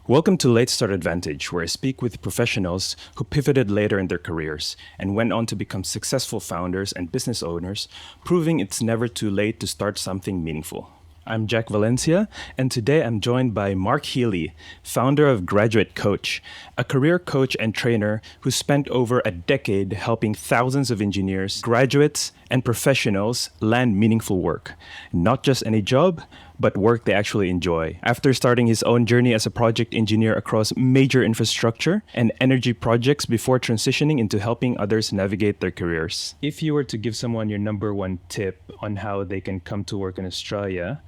Welcome to Late Start Advantage, where I speak with professionals who pivoted later in their careers and went on to become successful founders and business owners, proving it's never too late to start something meaningful. I'm Jacques Valencia, and today I'm joined by Mark Healy, founder of Graduate Coach, a career coach and trainer who spent over a decade helping thousands of engineers, graduates, and professionals land meaningful work. Not just any job, but work they actually enjoy. After starting his own journey as a project engineer across major infrastructure and energy projects before transitioning into helping others navigate their careers. If you were to give someone your number one tip on how they can come to work in Australia,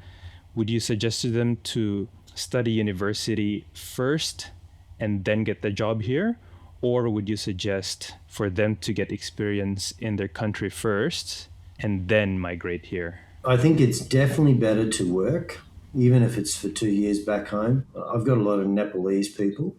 would you suggest to them to study university first and then get the job here? Or would you suggest for them to get experience in their country first and then migrate here? I think it's definitely better to work, even if it's for 2 years back home. I've got a lot of Nepalese people.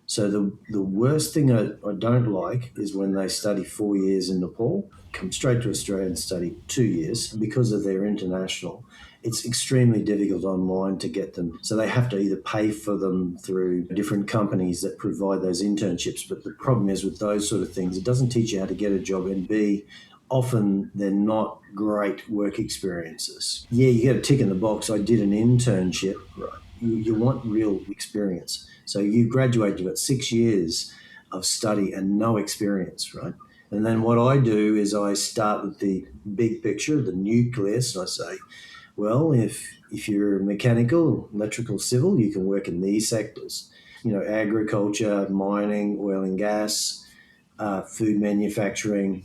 So the worst thing I don't like is when they study 4 years in Nepal, come straight to Australia and study 2 years because of their international. It's extremely difficult online to get them. So they have to either pay for them through different companies that provide those internships. But the problem is with those sort of things, it doesn't teach you how to get a job, and B, often they're not great work experiences. Yeah, you get a tick in the box. I did an internship, right? You want real experience. So you graduate, you've got 6 years of study and no experience, right? And then what I do is I start with the big picture, the nucleus, and I say, well, if you're mechanical, electrical, civil, you can work in these sectors. Agriculture, mining, oil and gas, food manufacturing,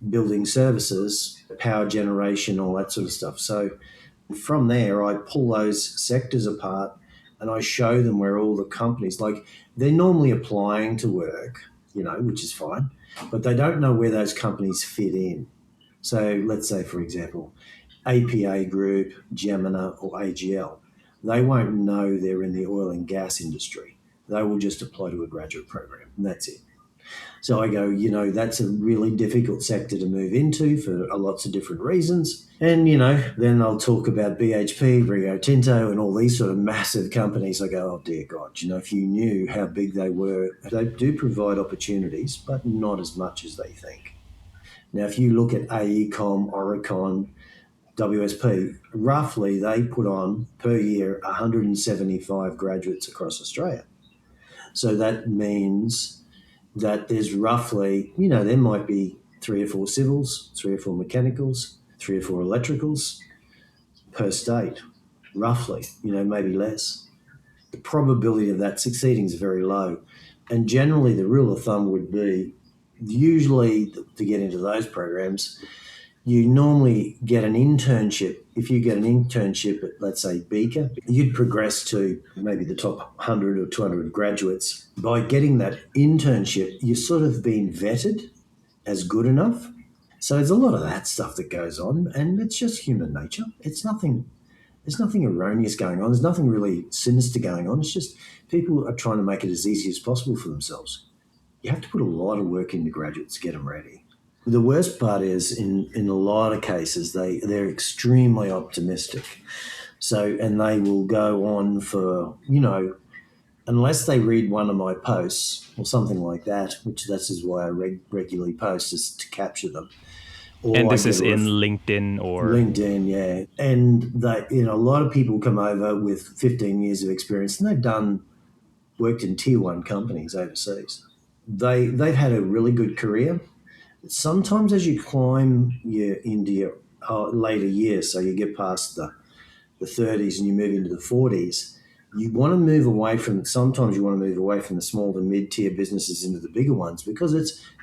building services, power generation, all that sort of stuff. So from there, I pull those sectors apart and I show them where all the companies, like they're normally applying to work, which is fine, but they don't know where those companies fit in. So let's say, for example, APA Group, Gemina, or AGL, they won't know they're in the oil and gas industry. They will just apply to a graduate program, and that's it. So I go, that's a really difficult sector to move into for lots of different reasons. And, then I'll talk about BHP, Rio Tinto, and all these sort of massive companies. I go, oh, dear God, if you knew how big they were, they do provide opportunities, but not as much as they think. Now, if you look at AECOM, Oricon, WSP, roughly they put on per year 175 graduates across Australia. So that means that there's roughly, there might be 3 or 4 civils, 3 or 4 mechanicals, 3 or 4 electricals per state, roughly, maybe less. The probability of that succeeding is very low. And generally the rule of thumb would be, usually to get into those programs, you normally get an internship. If you get an internship at, let's say, Beaker, you'd progress to maybe the top 100 or 200 graduates. By getting that internship, you're sort of being vetted as good enough. So there's a lot of that stuff that goes on, and it's just human nature. There's nothing erroneous going on. There's nothing really sinister going on. It's just people are trying to make it as easy as possible for themselves. You have to put a lot of work into graduates to get them ready. The worst part is in a lot of cases, they're extremely optimistic. So, and they will go on for, unless they read one of my posts or something like that, which this is why I regularly post, is to capture them. Or And I this get is in LinkedIn or... LinkedIn, yeah. And a lot of people come over with 15 years of experience and they've worked in tier one companies overseas. They've had a really good career. Sometimes as you climb into your later years, so you get past the 30s and you move into the 40s, sometimes you want to move away from the small to mid-tier businesses into the bigger ones because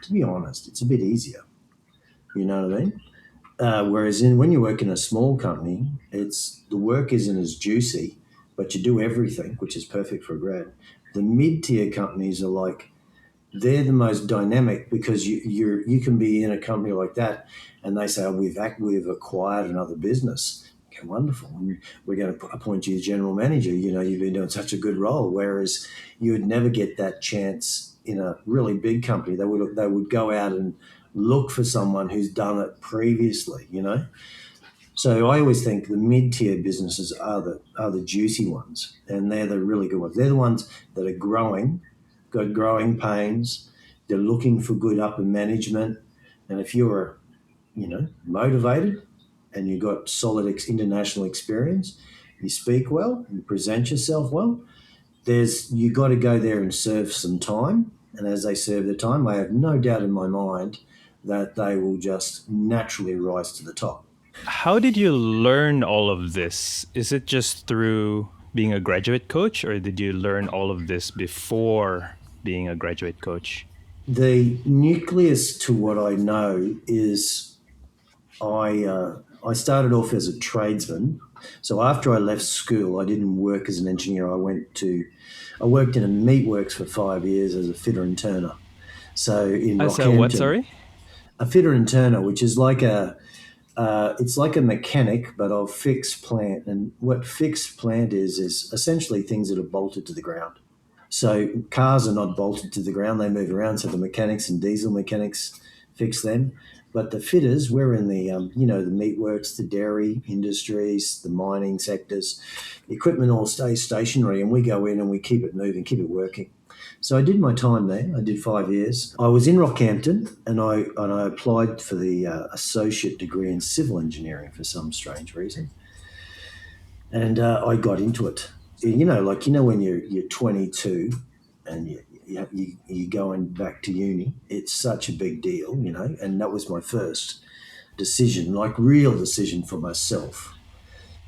to be honest, it's a bit easier. You know what I mean? Whereas when you work in a small company, the work isn't as juicy, but you do everything, which is perfect for a grad. The mid-tier companies are like, they're the most dynamic because you can be in a company like that and they say, oh, we've acquired another business. Okay, wonderful. And we're going to appoint you as general manager. You've been doing such a good role. Whereas you would never get that chance in a really big company. They would go out and look for someone who's done it previously, So I always think the mid-tier businesses are the juicy ones, and they're the really good ones. They're the ones that are growing, got growing pains. They're looking for good upper management, and if you're, motivated, and you've got solid international experience, you speak well, you present yourself well. There's you got to go there and serve some time, and as they serve the time, I have no doubt in my mind that they will just naturally rise to the top. How did you learn all of this? Is it just through being a graduate coach, or did you learn all of this before being a graduate coach? The nucleus to what I know is I started off as a tradesman. So after I left school, I didn't work as an engineer. I worked in a meatworks for 5 years as a fitter and turner. So in So what? Rockhampton, Sorry. a fitter and turner, which is it's like a mechanic but of fixed plant. And what fixed plant is essentially things that are bolted to the ground. So cars are not bolted to the ground; they move around. So the mechanics and diesel mechanics fix them. But the fitters, we're in the meatworks, the dairy industries, the mining sectors. The equipment all stays stationary, and we go in and we keep it moving, keep it working. So I did my time there. I did 5 years. I was in Rockhampton, and I applied for the associate degree in civil engineering for some strange reason, and I got into it. When you're 22 and you're going back to uni, it's such a big deal, and that was my first decision, like real decision for myself.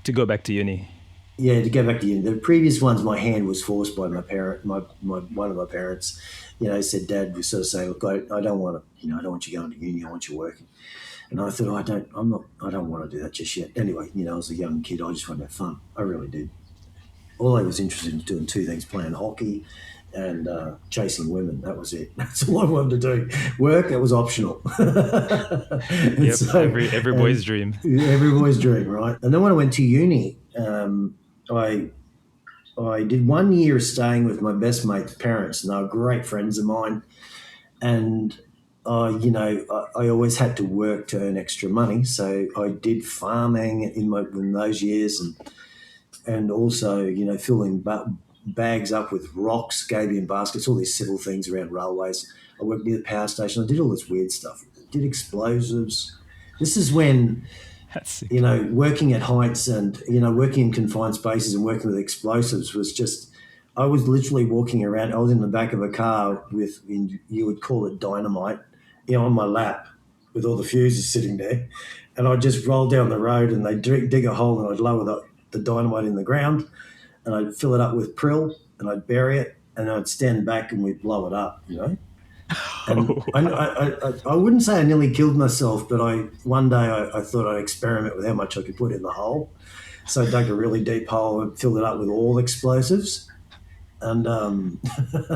To go back to uni. Yeah, to go back to uni. The previous ones, my hand was forced by my parent. My one of my parents, said, Dad was sort of saying, look, I don't want to, I don't want you going to uni. I want you working. And I thought, I don't want to do that just yet. Anyway, as a young kid, I just wanted to have fun. I really did. All I was interested in doing two things: playing hockey and chasing women. That was it. That's all I wanted to do. Work, that was optional. And Yep. so, Every and boy's dream. every boy's dream, right? And then when I went to uni, I I did 1 year staying with my best mate's parents, and they were great friends of mine. And I always had to work to earn extra money, so I did farming in those years, and also filling bags up with rocks, gabion baskets, all these civil things around railways. I worked near the power station. I did all this weird stuff. Did explosives. This is when That's sick. working at heights and working in confined spaces and working with explosives was just. I was literally walking around. I was in the back of a car you would call it dynamite, on my lap, with all the fuses sitting there, and I'd just roll down the road and they'd dig a hole and I'd lower the dynamite in the ground, and I'd fill it up with prill and I'd bury it and I'd stand back and we'd blow it up. And I wouldn't say I nearly killed myself, but one day I thought I'd experiment with how much I could put in the hole. So I dug a really deep hole and filled it up with all explosives. And I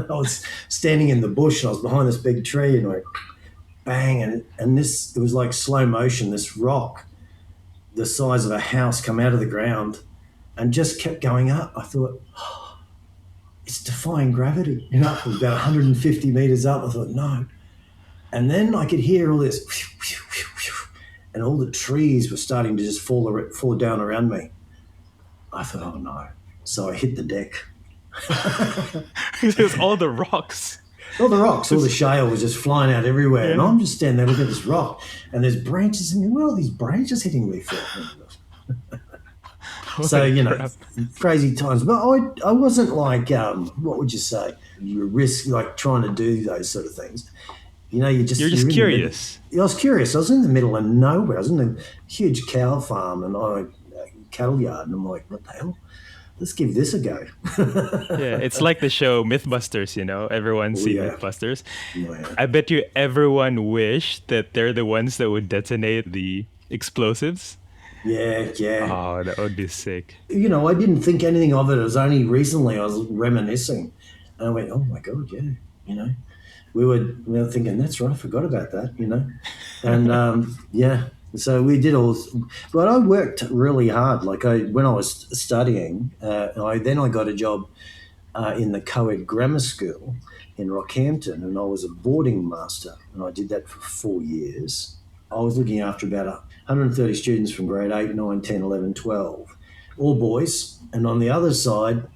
was standing in the bush and I was behind this big tree and I bang, and it was like slow motion, this rock the size of a house come out of the ground and just kept going up. I thought, it's defying gravity. It was about 150 meters up. I thought, no. And then I could hear all this, and all the trees were starting to just fall down around me. I thought, oh no. So I hit the deck. It was all the rocks. All the rocks, all the shale was just flying out everywhere. And I'm just standing there looking at this rock, and there's branches, and where are all these branches hitting me for? So, crazy times. But I wasn't like, what would you say? You risk, like trying to do those sort of things. You're just curious. I was curious. I was in the middle of nowhere. I was in a huge cow farm and cattle yard, and I'm like, what the hell? Let's give this a go. Yeah, it's like the show Mythbusters, Everyone's seen yeah. Mythbusters. Yeah. I bet you everyone wished that they're the ones that would detonate the explosives. Yeah. Oh, that would be sick. I didn't think anything of it. It was only recently I was reminiscing. And I went, oh my God, yeah, We were thinking, that's right, I forgot about that, And yeah, so we did all, but I worked really hard. Like when I was studying, I got a job in the co-ed grammar school in Rockhampton, and I was a boarding master, and I did that for 4 years. I was looking after about 130 students from grade 8, 9, 10, 11, 12, all boys. And on the other side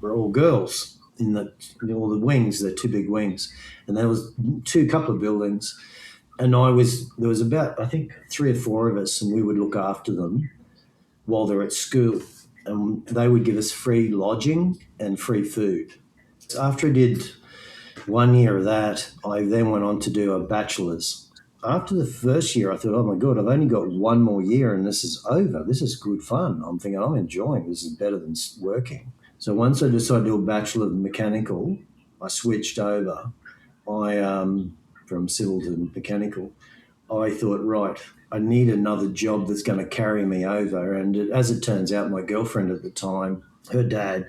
were all girls in all the wings, the two big wings. And there was couple of buildings. And there was about, I think, three or four of us, and we would look after them while they're at school. And they would give us free lodging and free food. After I did 1 year of that, I then went on to do a bachelor's. After the first year, I thought, oh my God, I've only got one more year and this is over. This is good fun. I'm thinking, I'm enjoying this. Is better than working. So once I decided to do a Bachelor of Mechanical, I switched over. From civil to mechanical. I thought, right, I need another job that's going to carry me over. And as it turns out, my girlfriend at the time, her dad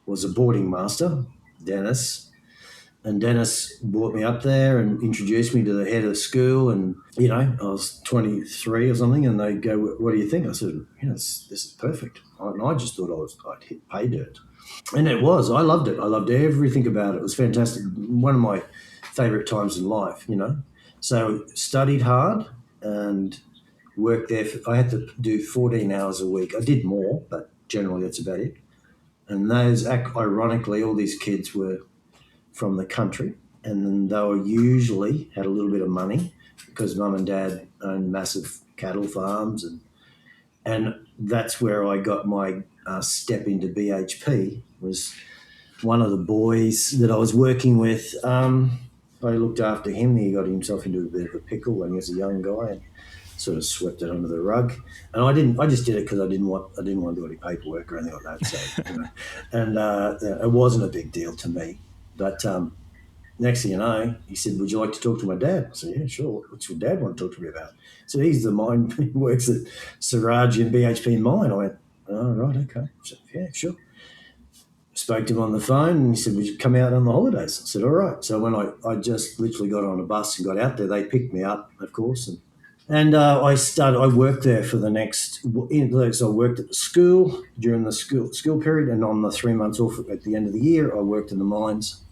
was a boarding master, Dennis. And Dennis brought me up there and introduced me to the head of the school. And, I was 23 or something, and they go, what do you think? I said, this is perfect. And I just thought I'd hit pay dirt. And it was. I loved it. I loved everything about it. It was fantastic. One of my favourite times in life. So studied hard and worked there. I had to do 14 hours a week. I did more, but generally that's about it. And those, ironically, all these kids were from the country, and then they were usually had a little bit of money because mum and dad owned massive cattle farms, and that's where I got my step into BHP. Was one of the boys that I was working with. I looked after him. He got himself into a bit of a pickle when he was a young guy, and sort of swept it under the rug. And I didn't. I just did it because I didn't want to do any paperwork or anything like that. So, and it wasn't a big deal to me. But next thing you know, he said, "Would you like to talk to my dad?" I said, "Yeah, sure. What's your dad want to talk to me about?" So he's the mine. He works at Siraj and BHP mine. I went, "Oh, right, okay." So, yeah, sure. Spoke to him on the phone, and he said, "Would you come out on the holidays?" I said, "All right." So when I just literally got on a bus and got out there, they picked me up, of course, and I worked there for the next. So I worked at the school during the school period, and on the 3 months off at the end of the year, I worked in the mines.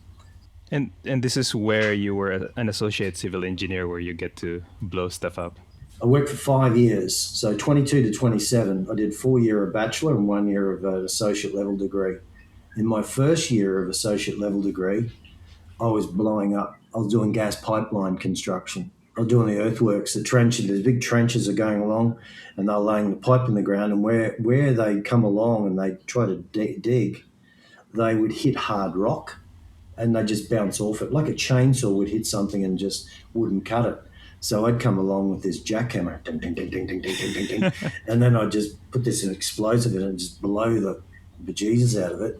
And this is where you were an associate civil engineer, where you get to blow stuff up. I worked for 5 years, so 22 to 27. I did 4 year of bachelor and 1 year of an associate level degree. In my first year of associate level degree, I was blowing up. I was doing gas pipeline construction. I was doing the earthworks, the trenches. There's big trenches are going along, and they're laying the pipe in the ground. And where they come along and they try to dig, they would hit hard rock, and they just bounce off it like a chainsaw would hit something and just wouldn't cut it. So I'd come along with this jackhammer, ding, ding, ding, ding, ding, ding, ding, ding, ding, and then I'd just put this in explosive in it and just blow the bejesus out of it.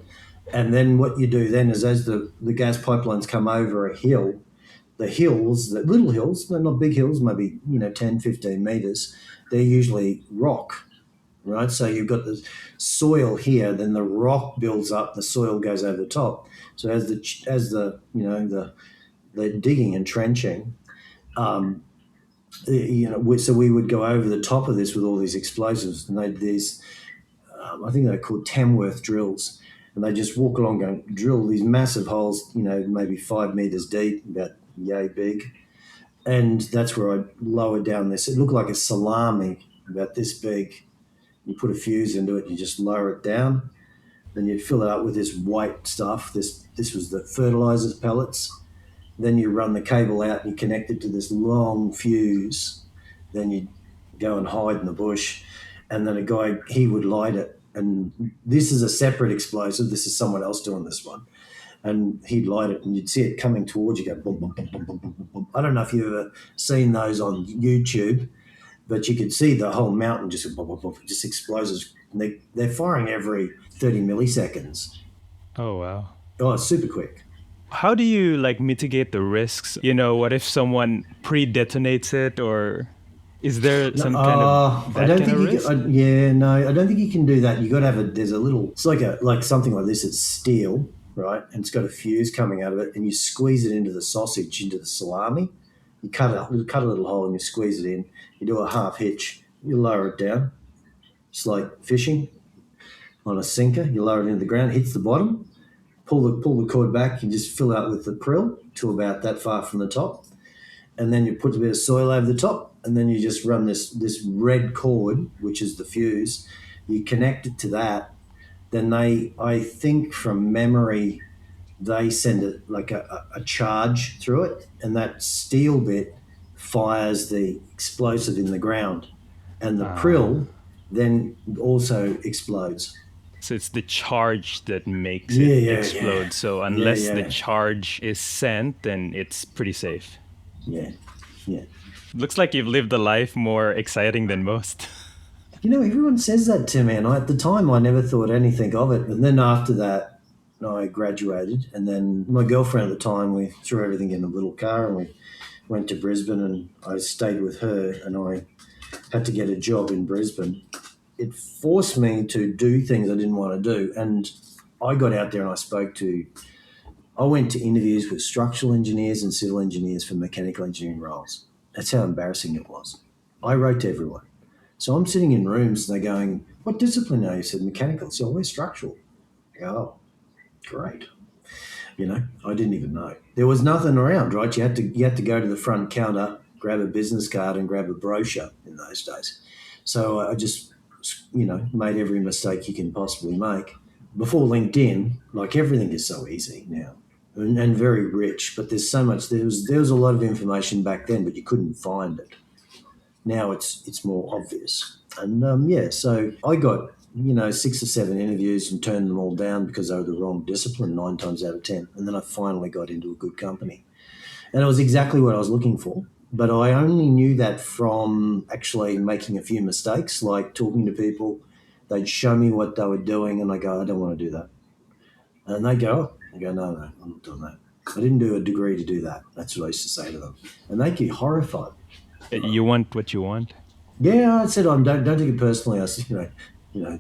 And then what you do then is as the gas pipelines come over a hill, the hills, the little hills, they're not big hills, maybe 10, 15 metres, they're usually rock, right? So you've got the soil here, then the rock builds up, the soil goes over the top. So as the digging and trenching, so we would go over the top of this with all these explosives, and I think they're called Tamworth drills, and they just walk along and drill these massive holes, maybe 5 metres deep, about yay big, and that's where I lowered down this. It looked like a salami, about this big. You put a fuse into it, you just lower it down, then you'd fill it up with this white stuff. This was the fertilizers pellets. Then you run the cable out and you connect it to this long fuse. Then you go and hide in the bush, and then a guy, he would light it. And this is a separate explosive. This is someone else doing this one. And he'd light it, and you'd see it coming towards you, go boom, boom, boom, boom, boom, boom, boom. I don't know if you've ever seen those on YouTube, but you could see the whole mountain just boom, boom, boom, just explodes. They're firing every 30 milliseconds. Oh wow. Oh, it's super quick. How do you mitigate the risks? What if someone pre-detonates it, or is there some kind of I that don't kind think of you risk? can, yeah, no, I don't think you can do that. You got to have there's a little, it's like something like this. It's steel, right? And it's got a fuse coming out of it, and you squeeze it into the sausage, into the salami. You cut a little hole and you squeeze it in. You do a half hitch. You lower it down. It's like fishing on a sinker. You lower it into the ground, hits the bottom, pull the cord back, and just fill out with the prill to about that far from the top. And then you put a bit of soil over the top, and then you just run this red cord, which is the fuse. You connect it to that. Then I think from memory, they send it like a charge through it, and that steel bit fires the explosive in the ground, and the Ah. prill then also explodes. So it's the charge that makes it Yeah, yeah, yeah, explode. So yeah, unless the yeah, charge is sent, then it's pretty safe. yeah, yeah. Looks like you've lived a life more exciting than most. Everyone says that to me, and at the time I never thought anything of it. And then after that, I graduated, and then my girlfriend at the time, we threw everything in a little car and we went to Brisbane, and I stayed with her, and I had to get a job in Brisbane. It forced me to do things I didn't want to do, and I got out there and I went to interviews with structural engineers and civil engineers for mechanical engineering roles. That's how embarrassing it was. I wrote to everyone. So I'm sitting in rooms and they're going, "What discipline are you?" I said, "Mechanical." So we're structural. I go, "Oh, great." I didn't even know. There was nothing around, right? You had to go to the front counter, grab a business card and grab a brochure in those days. So I just, made every mistake you can possibly make. Before LinkedIn, like everything is so easy now and very rich, but there's so much. There was a lot of information back then, but you couldn't find it. Now it's more obvious. And yeah, so I got 6 or 7 interviews and turned them all down because they were the wrong discipline 9 times out of 10. And then I finally got into a good company, and it was exactly what I was looking for. But I only knew that from actually making a few mistakes, like talking to people. They'd show me what they were doing, and I go, "I don't want to do that." And they go, "Oh." I go, "No, no, I'm not doing that. I didn't do a degree to do that." That's what I used to say to them, and they get horrified. You want what you want. Yeah, I said, don't take it personally. I said,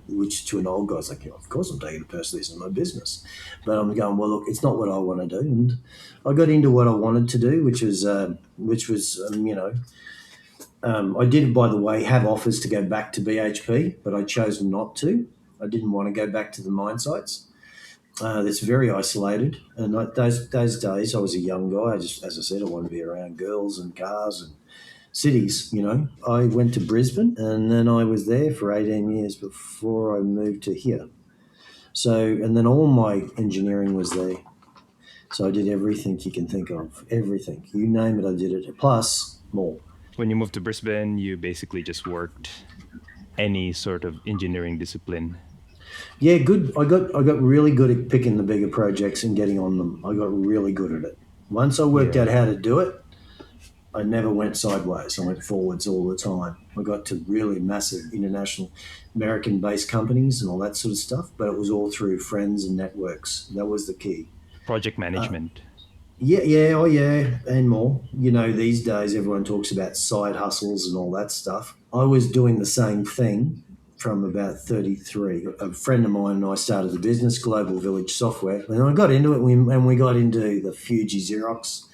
which to an old guy, I was like, "Yeah, of course I'm taking it personally. This is my business." But I'm going, "Well, look, it's not what I want to do." And I got into what I wanted to do, I did, by the way, have offers to go back to BHP, but I chose not to. I didn't want to go back to the mine sites. It's very isolated. And those days, I was a young guy. As I said, I wanted to be around girls and cars and cities. I went to Brisbane, and then I was there for 18 years before I moved to here. So, and then all my engineering was there. So I did everything you can think of, everything. You name it, I did it, plus more. When you moved to Brisbane, you basically just worked any sort of engineering discipline. Yeah, good. I got really good at picking the bigger projects and getting on them. I got really good at it. Once I worked Yeah. out how to do it, I never went sideways. I went forwards all the time. I got to really massive international American based companies and all that sort of stuff, but it was all through friends and networks. That was the key. Project management. Yeah, yeah, oh yeah, and more. These days everyone talks about side hustles and all that stuff. I was doing the same thing from about 33. A friend of mine and I started the business, Global Village Software, and I got into it, and we got into the Fuji Xerox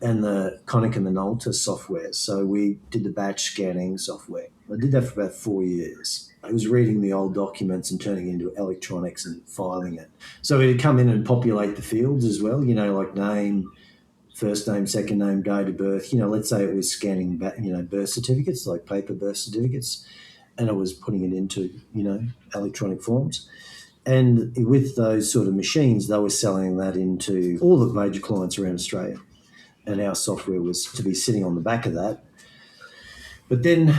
and the Konica Minolta software. So we did the batch scanning software. I did that for about 4 years. I was reading the old documents and turning it into electronics and filing it. So it'd come in and populate the fields as well, like name, first name, second name, date of birth. Let's say it was scanning birth certificates, like paper birth certificates, and it was putting it into, electronic forms. And with those sort of machines, they were selling that into all the major clients around Australia. And our software was to be sitting on the back of that. But then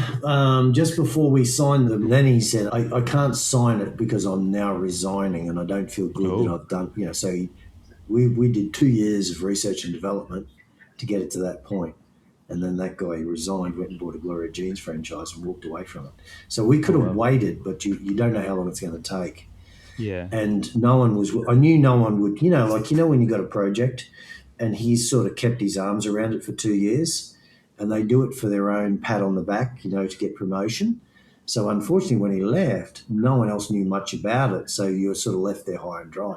just before we signed them, then he said, I can't sign it because I'm now resigning and I don't feel good that Oh, I've done, so we did 2 years of research and development to get it to that point. And then that guy resigned, went and bought a Gloria Jeans franchise and walked away from it. So we could oh have well. waited, but you don't know how long it's going to take. Yeah. And I knew no one would, when you got a project and he's sort of kept his arms around it for 2 years and they do it for their own pat on the back, to get promotion. So unfortunately, when he left, no one else knew much about it. So you were sort of left there high and dry.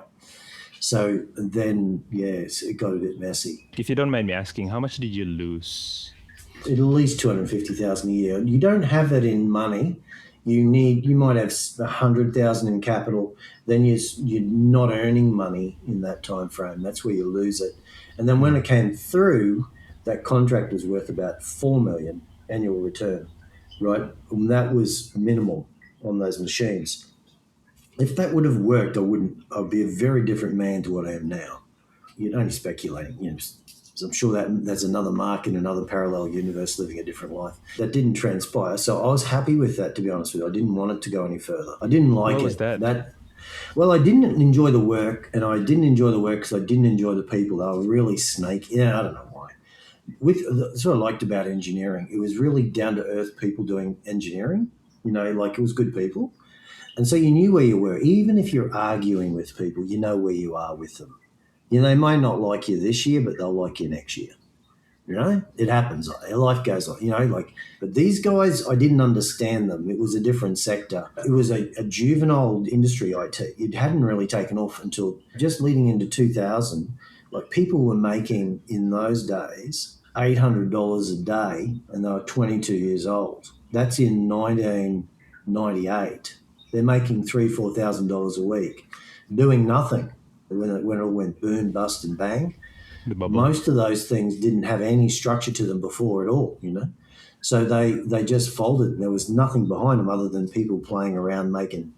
So then, yes, it got a bit messy. If you don't mind me asking, how much did you lose? At least 250,000 a year. You don't have that in money. You might have 100,000 in capital. Then you're not earning money in that time frame. That's where you lose it. And then when it came through, that contract was worth about 4 million. annual return, right? And that was minimal on those machines. If that would have worked, I'd be a very different man to what I am now. You're only speculating, so I'm sure that that's another Mark in another parallel universe living a different life. That didn't transpire. So I was happy with that, to be honest with you. I didn't want it to go any further. I didn't like What was it. that? Well, I didn't enjoy the work, and I didn't enjoy the work because I didn't enjoy the people. They were really snaky. Yeah, I don't know why. That's what I liked about engineering. It was really down to earth people doing engineering. Like it was good people. And so you knew where you were. Even if you're arguing with people, you know where you are with them. They may not like you this year, but they'll like you next year. It happens. Life goes on, but these guys, I didn't understand them. It was a different sector. It was a juvenile industry, IT. It hadn't really taken off until just leading into 2000. Like people were making in those days $800 a day and they were 22 years old. That's in 1998. They're making $3,000-$4,000 a week doing nothing when it all went boom, bust, and bang. The bubble. Most of those things didn't have any structure to them before at all. So they just folded. There was nothing behind them other than people playing around making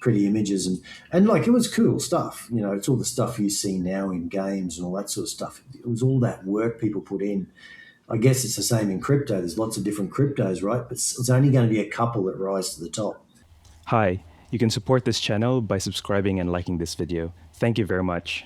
pretty images and like it was cool stuff. It's all the stuff you see now in games and all that sort of stuff. It was all that work people put in. I guess it's the same in crypto. There's lots of different cryptos, right? But it's only going to be a couple that rise to the top. Hi, you can support this channel by subscribing and liking this video. Thank you very much.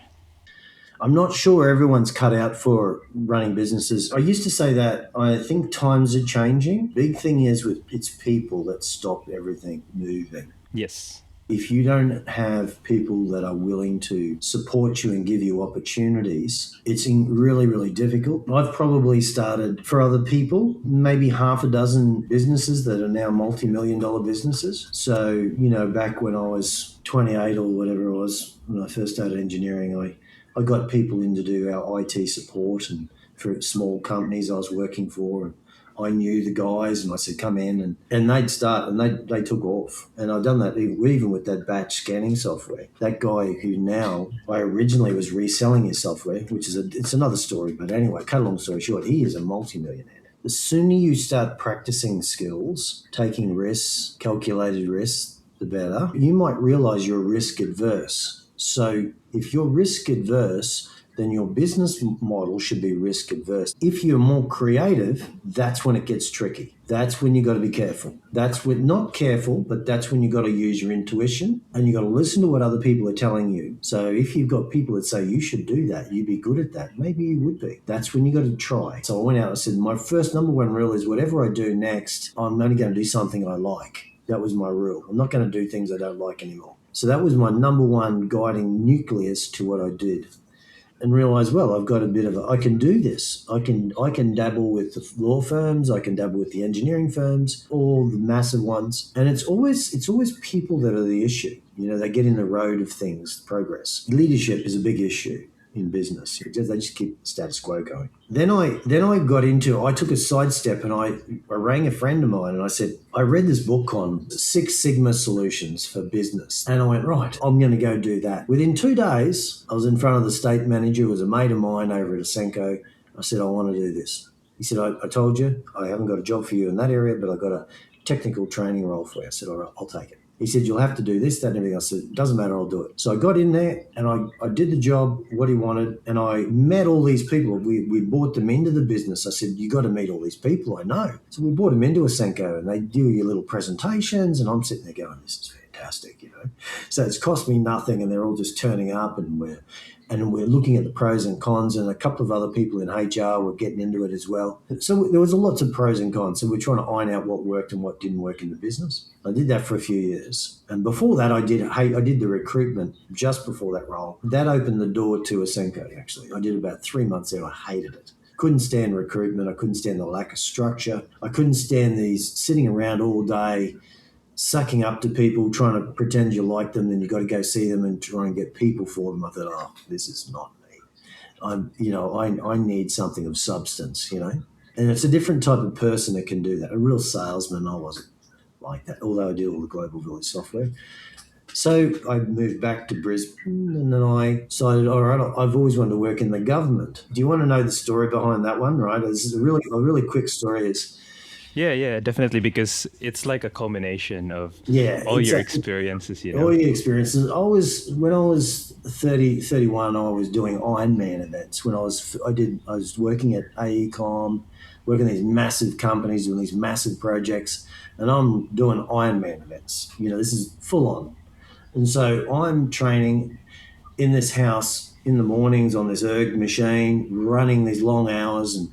I'm not sure everyone's cut out for running businesses. I used to say that I think times are changing. Big thing is it's people that stop everything moving. Yes. If you don't have people that are willing to support you and give you opportunities, it's really, really difficult. I've probably started for other people, maybe half a dozen businesses that are now multi-million-dollar businesses. So, back when I was 28 or whatever it was, when I first started engineering, I got people in to do our IT support and for small companies I was working for. And I knew the guys and I said, come in and they'd start and they took off. And I've done that even with that batch scanning software. That guy who now I originally was reselling his software, which is it's another story. But anyway, cut a long story short, he is a multimillionaire. The sooner you start practicing skills, taking risks, calculated risks, the better. You might realize you're risk adverse. So if you're risk adverse, then your business model should be risk adverse. If you're more creative, that's when it gets tricky. That's when you got to be careful. That's when not careful, but that's when you got to use your intuition and you got to listen to what other people are telling you. So if you've got people that say you should do that, you'd be good at that. Maybe you would be. That's when you got to try. So I went out and said, my first number one rule is whatever I do next, I'm only going to do something I like. That was my rule. I'm not going to do things I don't like anymore. So that was my number one guiding nucleus to what I did. And realize, well, I've got a bit of I can do this. I can dabble with the law firms. I can dabble with the engineering firms, all the massive ones. And it's always people that are the issue. They get in the road of things, progress. Leadership is a big issue in business. They just keep status quo going. Then I took a sidestep and I rang a friend of mine and I said, I read this book on Six Sigma solutions for business. And I went, right, I'm going to go do that. Within 2 days, I was in front of the state manager, who was a mate of mine over at Asenco. I said, I want to do this. He said, I told you, I haven't got a job for you in that area, but I've got a technical training role for you. I said, all right, I'll take it. He said, you'll have to do this, that, and everything. I said, doesn't matter, I'll do it. So I got in there and I did the job, what he wanted, and I met all these people. We brought them into the business. I said, you got to meet all these people I know. So we brought them into Asenco and they do your little presentations and I'm sitting there going, this is fantastic, So it's cost me nothing and they're all just turning up and we're looking at the pros and cons, and a couple of other people in HR were getting into it as well. So there was lots of pros and cons. So we're trying to iron out what worked and what didn't work in the business. I did that for a few years. And before that, I did the recruitment just before that role. That opened the door to Asenco, actually. I did about 3 months there. I hated it. Couldn't stand recruitment. I couldn't stand the lack of structure. I couldn't stand these sitting around all day, sucking up to people, trying to pretend you like them, and you got to go see them and try and get people for them. I thought, oh, this is not me. I need something of substance, And it's a different type of person that can do that. A real salesman, I wasn't like that, although I did all the Global Village software. So I moved back to Brisbane and then I decided, all right, I've always wanted to work in the government. Do you want to know the story behind that one, right? This is a really quick story. Yeah, yeah, definitely, because it's like a culmination of Yeah, all your exactly. experiences, you All know? your experiences. When I was 30, 31, I was doing Ironman events. I was working at AECOM, working at these massive companies, doing these massive projects, and I'm doing Ironman events. This is full on. And so I'm training in this house in the mornings on this erg machine, running these long hours and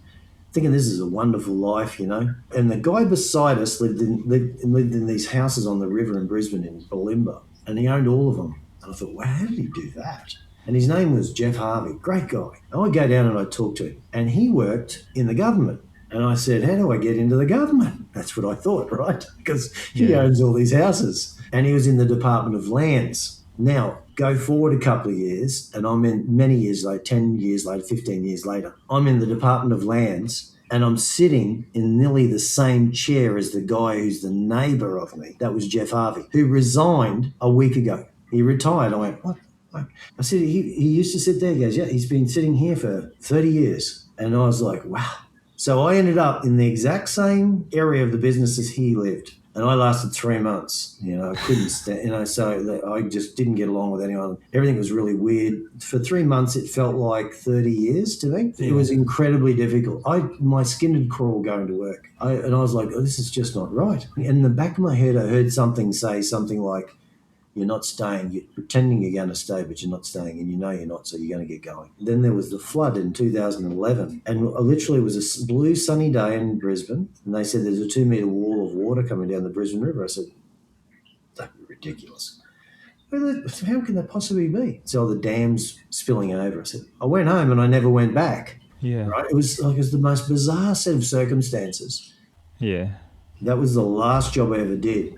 thinking this is a wonderful life. And the guy beside us lived in these houses on the river in Brisbane in Bulimba, and he owned all of them. And I thought, wow, how did he do that? And his name was Jeff Harvey, great guy. And I go down and I talk to him, and he worked in the government. And I said, how do I get into the government? That's what I thought, right? Because he Yeah. owns all these houses. And he was in the Department of Lands. Now, go forward a couple of years, and I'm in many years later, 10 years later, 15 years later, I'm in the Department of Lands, and I'm sitting in nearly the same chair as the guy who's the neighbour of me. That was Jeff Harvey, who resigned a week ago. He retired. I went, what? I said, he used to sit there. He goes, yeah, he's been sitting here for 30 years. And I was like, wow. So I ended up in the exact same area of the business as he lived. And I lasted 3 months. I couldn't stand, so I just didn't get along with anyone. Everything was really weird. For 3 months, it felt like 30 years to me. It Yeah. was incredibly difficult. My skin would crawl going to work. And I was like, oh, this is just not right. In the back of my head, I heard something say something like, you're not staying. You're pretending you're going to stay, but you're not staying, and you know you're not, so you're going to get going. Then there was the flood in 2011, and literally it was a blue sunny day in Brisbane, and they said there's a 2 metre wall of water coming down the Brisbane River. I said, that'd be ridiculous. How can that possibly be? So the dam's spilling over. I said, I went home and I never went back. Yeah. Right? It was the most bizarre set of circumstances. Yeah. That was the last job I ever did.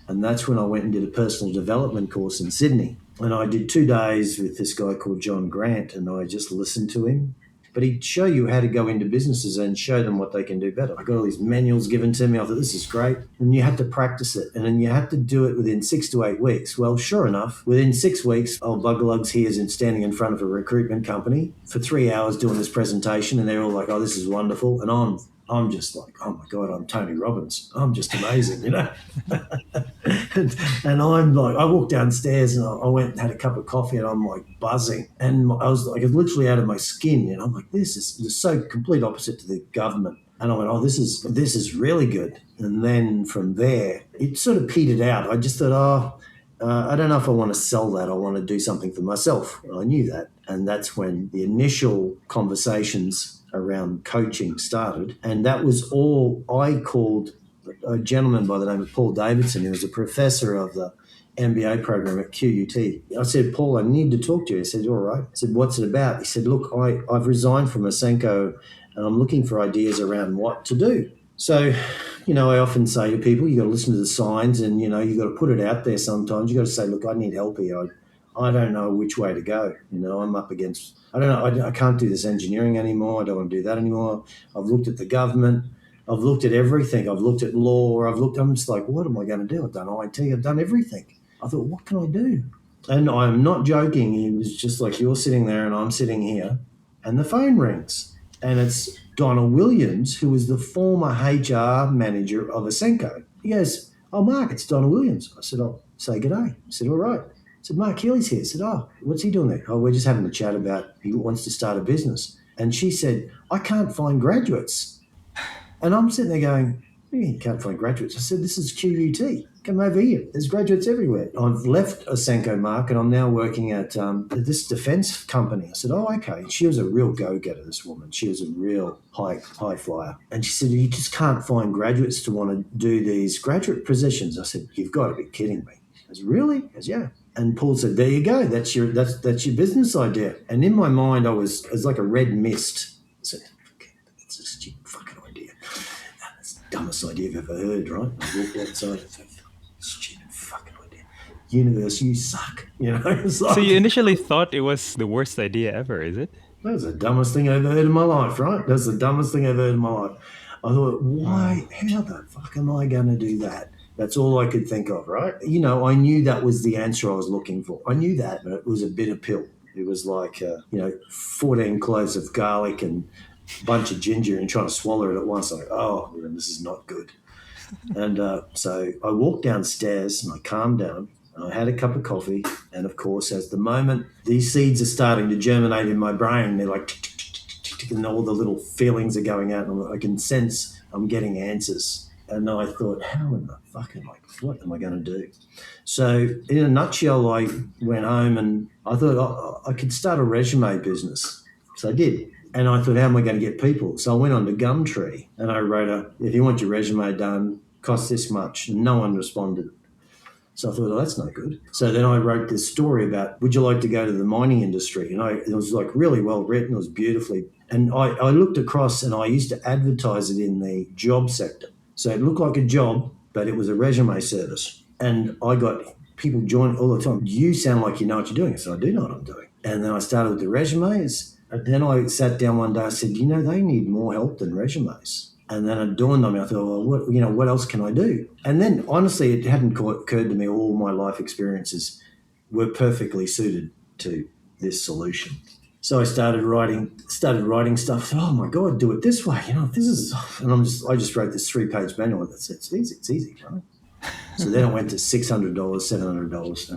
And that's when I went and did a personal development course in Sydney. And I did 2 days with this guy called John Grant, and I just listened to him. But he'd show you how to go into businesses and show them what they can do better. I got all these manuals given to me. I thought, this is great. And you had to practice it. And then you had to do it within 6 to 8 weeks. Well, sure enough, within 6 weeks, old Buggerlugs here is standing in front of a recruitment company for 3 hours doing this presentation. And they're all like, oh, this is wonderful. And I'm just like, oh my God, I'm Tony Robbins. I'm just amazing. and I'm like, I walked downstairs and I went and had a cup of coffee, and I'm like buzzing. And I was like, literally out of my skin. I'm like, this is so complete opposite to the government. And I went, oh, this is really good. And then from there, it sort of petered out. I just thought, I don't know if I want to sell that. I want to do something for myself. I knew that. And that's when the initial conversations around coaching started. And that was all. I called a gentleman by the name of Paul Davidson, who was a professor of the MBA program at QUT. I said, Paul, I need to talk to you. He said, all right. I said, what's it about? He said, look, I've resigned from Asenco, and I'm looking for ideas around what to do. So, I often say to people, you got to listen to the signs, and, you got to put it out there sometimes. You got to say, look, I need help here. I don't know which way to go. I'm up against, I don't know, I can't do this engineering anymore. I don't want to do that anymore. I've looked at the government. I've looked at everything. I've looked at law. I'm just like, what am I going to do? I've done IT. I've done everything. I thought, what can I do? And I'm not joking. He was just like, you're sitting there and I'm sitting here, and the phone rings. And it's Donna Williams, who was the former HR manager of Asenco. He goes, oh, Mark, it's Donna Williams. I said, oh, say good day. I said, all right. I said, Mark Healy's here. I said, oh, what's he doing there? Oh, we're just having a chat about he wants to start a business. And she said, I can't find graduates. And I'm sitting there going, you can't find graduates. I said, this is QUT. Come over here. There's graduates everywhere. I've left Asenco, Mark, and I'm now working at this defence company. I said, oh, okay. She was a real go-getter, this woman. She was a real high flyer. And she said, you just can't find graduates to want to do these graduate positions. I said, you've got to be kidding me. I said, really? He goes, yeah. And Paul said, there you go. That's your business idea. And in my mind, it was like a red mist. I said, okay, that's a stupid fucking idea. That's the dumbest idea I've ever heard, right? I walked outside and said, stupid fucking idea. Universe, you suck. It's like, So you initially thought it was the worst idea ever, is it? that was the dumbest thing I've ever heard in my life, right? That's the dumbest thing I've heard in my life. I thought, how the fuck am I going to do that? That's all I could think of, right? I knew that was the answer I was looking for. I knew that, but it was a bitter pill. It was like, 14 cloves of garlic and bunch of ginger and trying to swallow it at once. I'm like, oh, this is not good. And so I walked downstairs and I calmed down and I had a cup of coffee. And of course, as the moment these seeds are starting to germinate in my brain, they're like, tick, tick, tick, tick, tick, tick, and all the little feelings are going out. And I can sense I'm getting answers. And I thought, how in the fuck what am I going to do? So in a nutshell, I went home and I thought I could start a resume business. So I did. And I thought, how am I going to get people? So I went on to Gumtree and I wrote if you want your resume done, cost this much. And no one responded. So I thought, oh, that's no good. So then I wrote this story about, would you like to go to the mining industry? And it was like really well written. It was beautifully. And I looked across and I used to advertise it in the job sector. So it looked like a job, but it was a resume service. And I got people join all the time. You sound like you know what you're doing. So I do know what I'm doing. And then I started with the resumes. And then I sat down one day, I said, they need more help than resumes. And then it dawned on me, I thought, well, what else can I do? And then honestly, it hadn't occurred to me all my life experiences were perfectly suited to this solution. So I started writing stuff. Oh my God, do it this way. This is, and I just wrote this 3-page manual. It's easy, right? So then I went to $600, $700,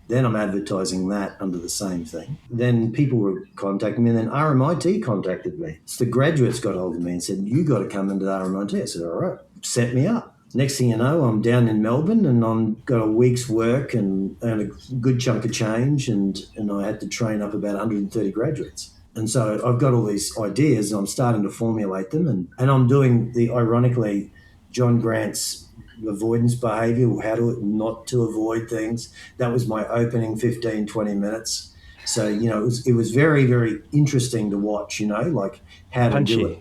and I'm advertising that under the same thing. Then people were contacting me, and then RMIT contacted me. So the graduates got hold of me and said, you got to come into RMIT. I said, all right, set me up. Next thing you know, I'm down in Melbourne and I've got a week's work and a good chunk of change, and I had to train up about 130 graduates. And so I've got all these ideas and I'm starting to formulate them, and I'm doing ironically, John Grant's avoidance behavior, not to avoid things. That was my opening 15, 20 minutes. So, it was very, very interesting to watch, like how to do it.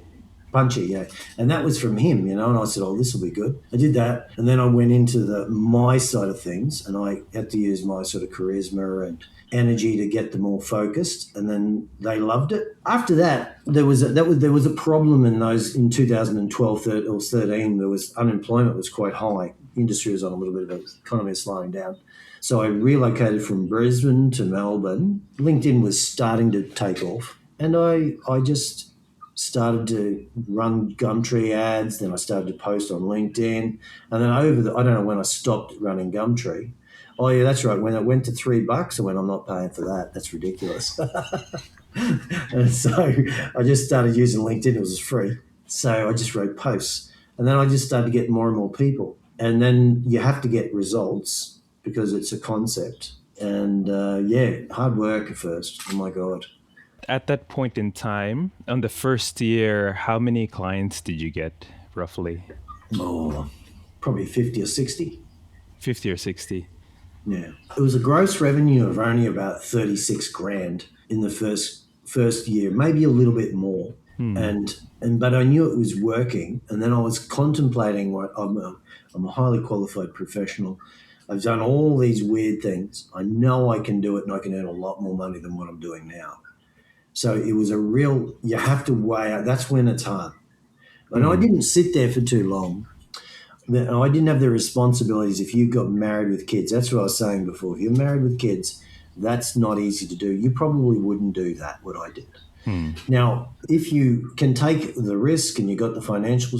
Punchy, yeah. And that was from him, and I said, oh, this will be good. I did that. And then I went into my side of things, and I had to use my sort of charisma and energy to get them all focused, and then they loved it. After that, there was a problem in 2012 or 13. There was unemployment was quite high. Industry was on a little bit of an economy slowing down. So I relocated from Brisbane to Melbourne. LinkedIn was starting to take off, and I just started to run Gumtree ads. Then I started to post on LinkedIn, and then I don't know when I stopped running Gumtree. Oh yeah, that's right. When it went to $3, I went, I'm not paying for that. That's ridiculous. And so I just started using LinkedIn. It was free. So I just wrote posts, and then I just started to get more and more people. And then you have to get results because it's a concept. And hard work at first. Oh my God. At that point in time, on the first year, how many clients did you get roughly? Oh, probably 50 or 60. 50 or 60. Yeah. It was a gross revenue of only about 36 grand in the first year, maybe a little bit more. But I knew it was working. And then I was contemplating I'm a highly qualified professional. I've done all these weird things. I know I can do it, and I can earn a lot more money than what I'm doing now. So it was you have to weigh out. That's when it's hard. And I didn't sit there for too long. I didn't have the responsibilities if you got married with kids. That's what I was saying before. If you're married with kids, that's not easy to do. You probably wouldn't do that, what I did. Now, if you can take the risk and you got the financial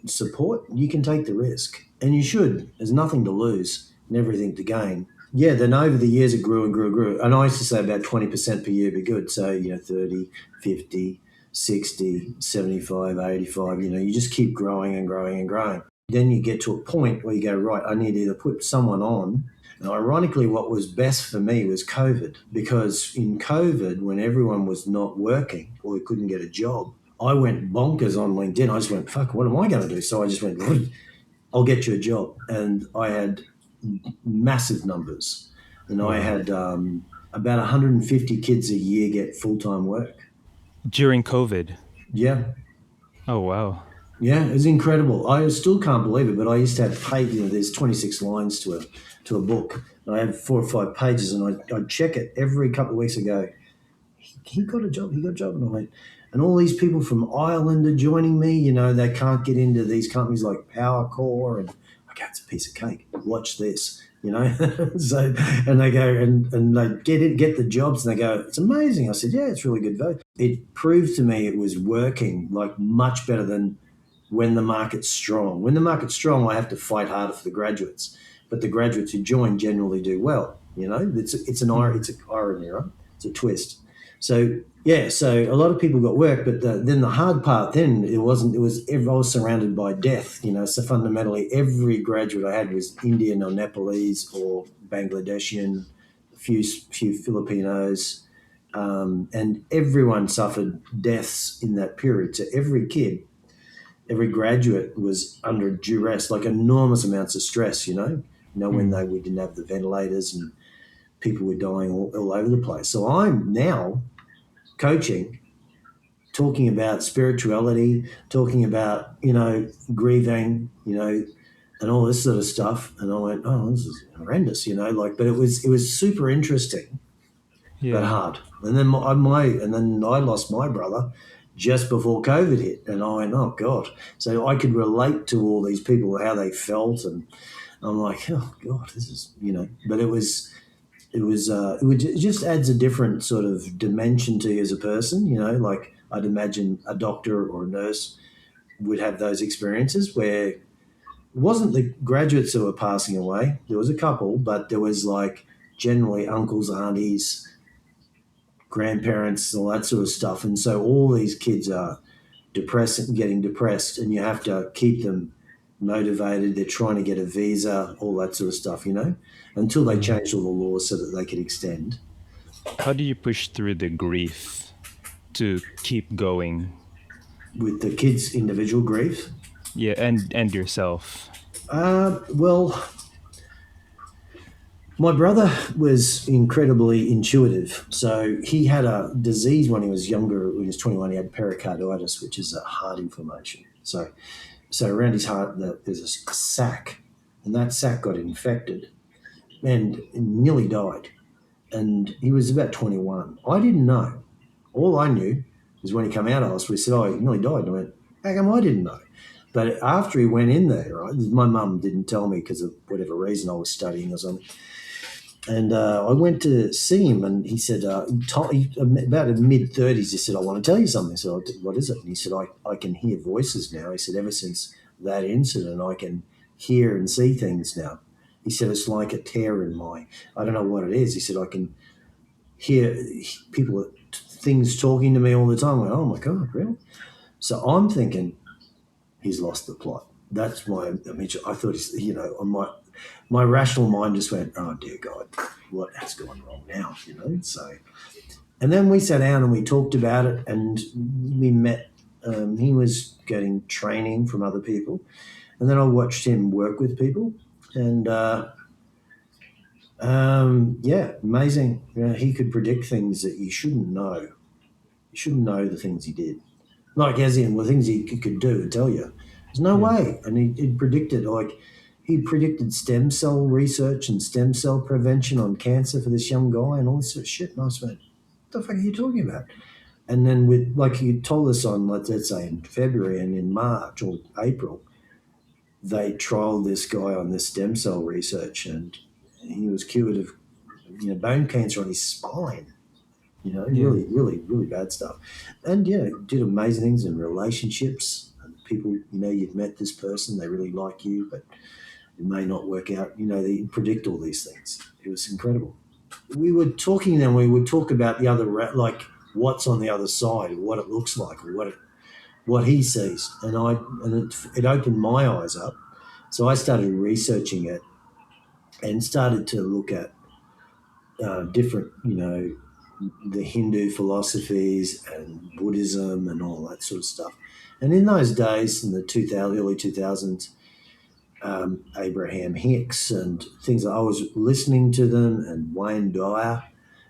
support, you can take the risk. And you should. There's nothing to lose and everything to gain. Yeah, then over the years it grew and grew and grew. And I used to say about 20% per year would be good. So, 30, 50, 60, 75, 85, you just keep growing and growing and growing. Then you get to a point where you go, right, I need to either put someone on. And ironically, what was best for me was COVID, because in COVID, when everyone was not working or couldn't get a job, I went bonkers on LinkedIn. I just went, fuck, what am I going to do? So I just went, I'll get you a job. And I had massive numbers. And I had about 150 kids a year get full-time work. During COVID? Yeah. Oh, wow. Yeah, it was incredible. I still can't believe it, but I used to have there's 26 lines to a book. And I have 4 or 5 pages, and I'd check it every couple of weeks and go, he got a job. And I went, and all these people from Ireland are joining me. They can't get into these companies like PowerCore. And okay, it's a piece of cake. Watch this. you know. So, and they go and they get the jobs, and they go, it's amazing. I said, yeah, it's really good value. It proved to me it was working like much better than when the market's strong. When the market's strong, I have to fight harder for the graduates, but the graduates who join generally do well. You know, it's an irony, right? It's a twist. So yeah, so a lot of people got work, but then the hard part then it wasn't. It was I was surrounded by death. You know, so fundamentally every graduate I had was Indian or Nepalese or Bangladeshian, a few Filipinos, and everyone suffered deaths in that period. So every kid, every graduate was under duress, like enormous amounts of stress. When Mm. we didn't have the ventilators and people were dying all over the place. So I'm now coaching, talking about spirituality, talking about, grieving, and all this sort of stuff. And I went, oh, this is horrendous, but it was super interesting, but Yeah. hard. And then I lost my brother just before COVID hit. And I went, oh God. So I could relate to all these people, how they felt. And I'm like, oh God, this is, but it just adds a different sort of dimension to you as a person. Like I'd imagine a doctor or a nurse would have those experiences where it wasn't the graduates who were passing away. There was a couple, but there was like generally uncles, aunties, grandparents, all that sort of stuff. And so all these kids are depressed and getting depressed, and you have to keep them motivated. They're trying to get a visa, all that sort of stuff, until they Mm. changed all the laws so that they could extend. How do you push through the grief to keep going? With the kids' individual grief, Yeah, and yourself. well, my brother was incredibly intuitive. So he had a disease when he was younger. When he was 21, he had pericarditis, which is a heart inflammation. So around his heart, there's a sac, and that sac got infected and nearly died. And he was about 21. I didn't know. All I knew is when he came out of hospital, he said, "Oh, he nearly died." And I went, "How come I didn't know?" But after he went in there, right, my mum didn't tell me because of whatever reason I was studying or something. And I went to see him, and he said, about in mid 30s, he said, "I want to tell you something." I said, "What is it?" And he said, I can hear voices now. He said, "Ever since that incident, I can hear and see things now." He said, "It's like a tear in I don't know what it is." He said, "I can hear people, things talking to me all the time." I went, "Oh my God, really?" So I'm thinking, he's lost the plot. That's my image. I thought on my rational mind just went, "Oh dear God, what has gone wrong now?" So, and then we sat down and we talked about it, and we met. He was getting training from other people, and then I watched him work with people, and yeah, amazing. He could predict things that you shouldn't know. You shouldn't know the things he did, like as in the things he could do and tell you. There's no Yeah. way. And he predicted, like, he predicted stem cell research and stem cell prevention on cancer for this young guy and all this sort of shit. And I was like, what the fuck are you talking about? And then with, like, he told us on, let's say in February, and in March or April, they trialed this guy on this stem cell research, and he was cured of, bone cancer on his spine. Yeah. Really, really, really bad stuff. And yeah, did amazing things in relationships. And people, you've met this person, they really like you, but it may not work out. They predict all these things. It was incredible. We were talking, then we would talk about the other, like what's on the other side, or what it looks like, or what he sees. And it opened my eyes up. So I started researching it and started to look at different, the Hindu philosophies and Buddhism and all that sort of stuff. And in those days, in the early 2000s, Abraham Hicks and things, I was listening to them, and Wayne Dyer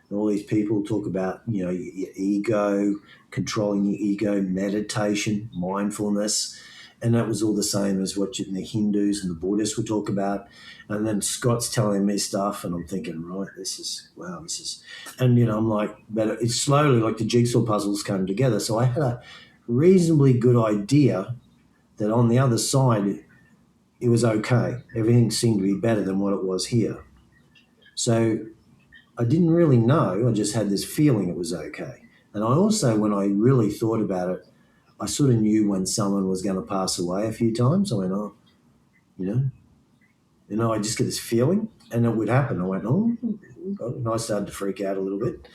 and all these people talk about, your ego, controlling your ego, meditation, mindfulness. And that was all the same as what the Hindus and the Buddhists would talk about. And then Scott's telling me stuff, and I'm thinking, right, wow, and I'm like, but it's slowly like the jigsaw puzzles came together. So I had a reasonably good idea that on the other side, it was okay. Everything seemed to be better than what it was here. So I didn't really know. I just had this feeling it was okay. And I also, when I really thought about it, I sort of knew when someone was going to pass away a few times. I went, oh, you know, I just get this feeling, and it would happen. I went, oh, and I started to freak out a little bit.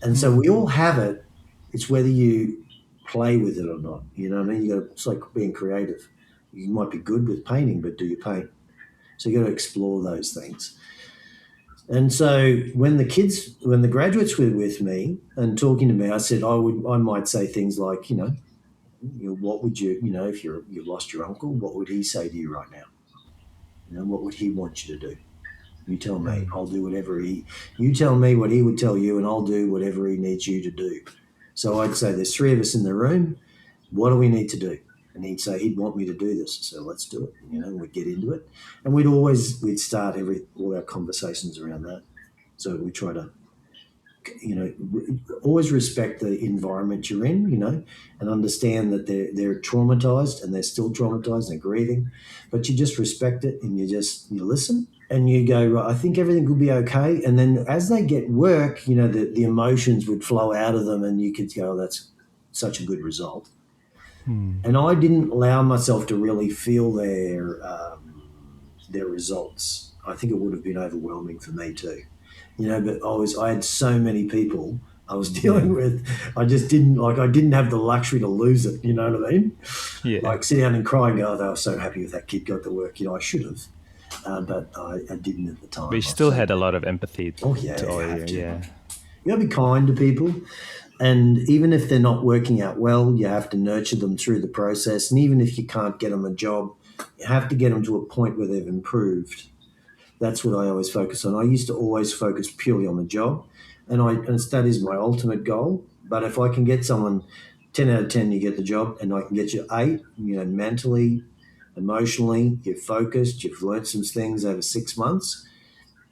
And so we all have it. It's whether you play with it or not. You know what I mean? It's like being creative. You might be good with painting, but do you paint? So you got to explore those things. And so when the graduates were with me and talking to me, I said I might say things like, what would you, if you lost your uncle, what would he say to you right now? What would he want you to do? You tell me. I'll do whatever you tell me what he would tell you, and I'll do whatever he needs you to do. So I'd say there's three of us in the room. What do we need to do? And he'd say he'd want me to do this. So let's do it. We'd get into it. And we'd start all our conversations around that. So we try to, always respect the environment you're in, and understand that they're traumatized and they're still traumatized and they're grieving, but you just respect it and you listen and you go, right, I think everything will be okay. And then as they get work, the emotions would flow out of them and you could go, oh, that's such a good result. And I didn't allow myself to really feel their results. I think it would have been overwhelming for me too. But I had so many people I was dealing with. I didn't have the luxury to lose it. You know what I mean? Yeah. Like sit down and cry and go, oh, they were so happy with that kid got the work. I should have, but I didn't at the time. But you still had a lot of empathy. Oh yeah, to all you have to. Yeah. You got to be kind to people. And even if they're not working out well, you have to nurture them through the process. And even if you can't get them a job, you have to get them to a point where they've improved. That's what I always focus on. I used to always focus purely on the job, and that is my ultimate goal. But if I can get someone 10 out of 10, you get the job, and I can get you 8, mentally, emotionally, you're focused, you've learned some things over 6 months,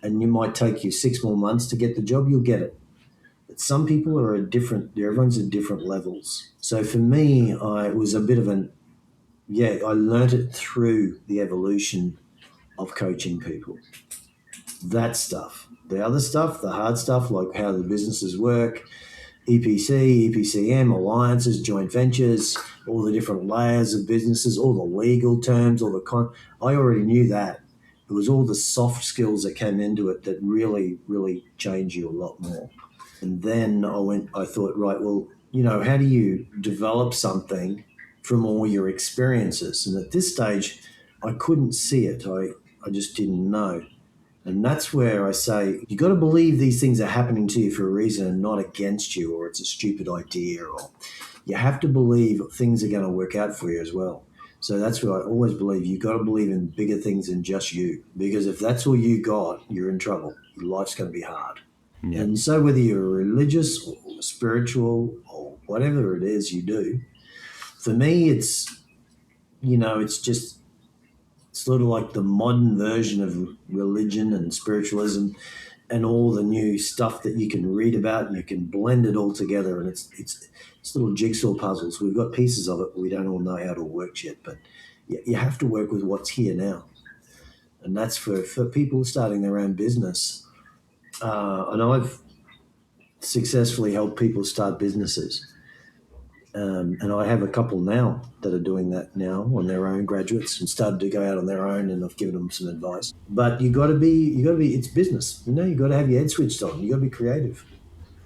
and you might take you 6 more months to get the job, you'll get it. But some people everyone's at different levels. So for me, it was a bit of I learned it through the evolution of coaching people. That stuff. The other stuff, the hard stuff, like how the businesses work, EPC, EPCM, alliances, joint ventures, all the different layers of businesses, all the legal terms, I already knew that. It was all the soft skills that came into it that really, really change you a lot more. And then I thought, right, well, how do you develop something from all your experiences? And at this stage, I couldn't see it. I just didn't know. And that's where I say, you got to believe these things are happening to you for a reason and not against you, or it's a stupid idea, or you have to believe things are going to work out for you as well. So that's what I always believe. You got to believe in bigger things than just you, because if that's all you got, you're in trouble. Your life's going to be hard. Yeah. And so whether you're religious or spiritual or whatever it is you do, for me, it's just sort of like the modern version of religion and spiritualism and all the new stuff that you can read about, and you can blend it all together. And it's little jigsaw puzzles. We've got pieces of it, but we don't all know how it all works yet. But you have to work with what's here now. And that's for people starting their own business. And I've successfully helped people start businesses. And I have a couple now that are doing that now on their own, graduates, and started to go out on their own, and I've given them some advice. But you got to be, it's business. You got to have your head switched on. You got to be creative.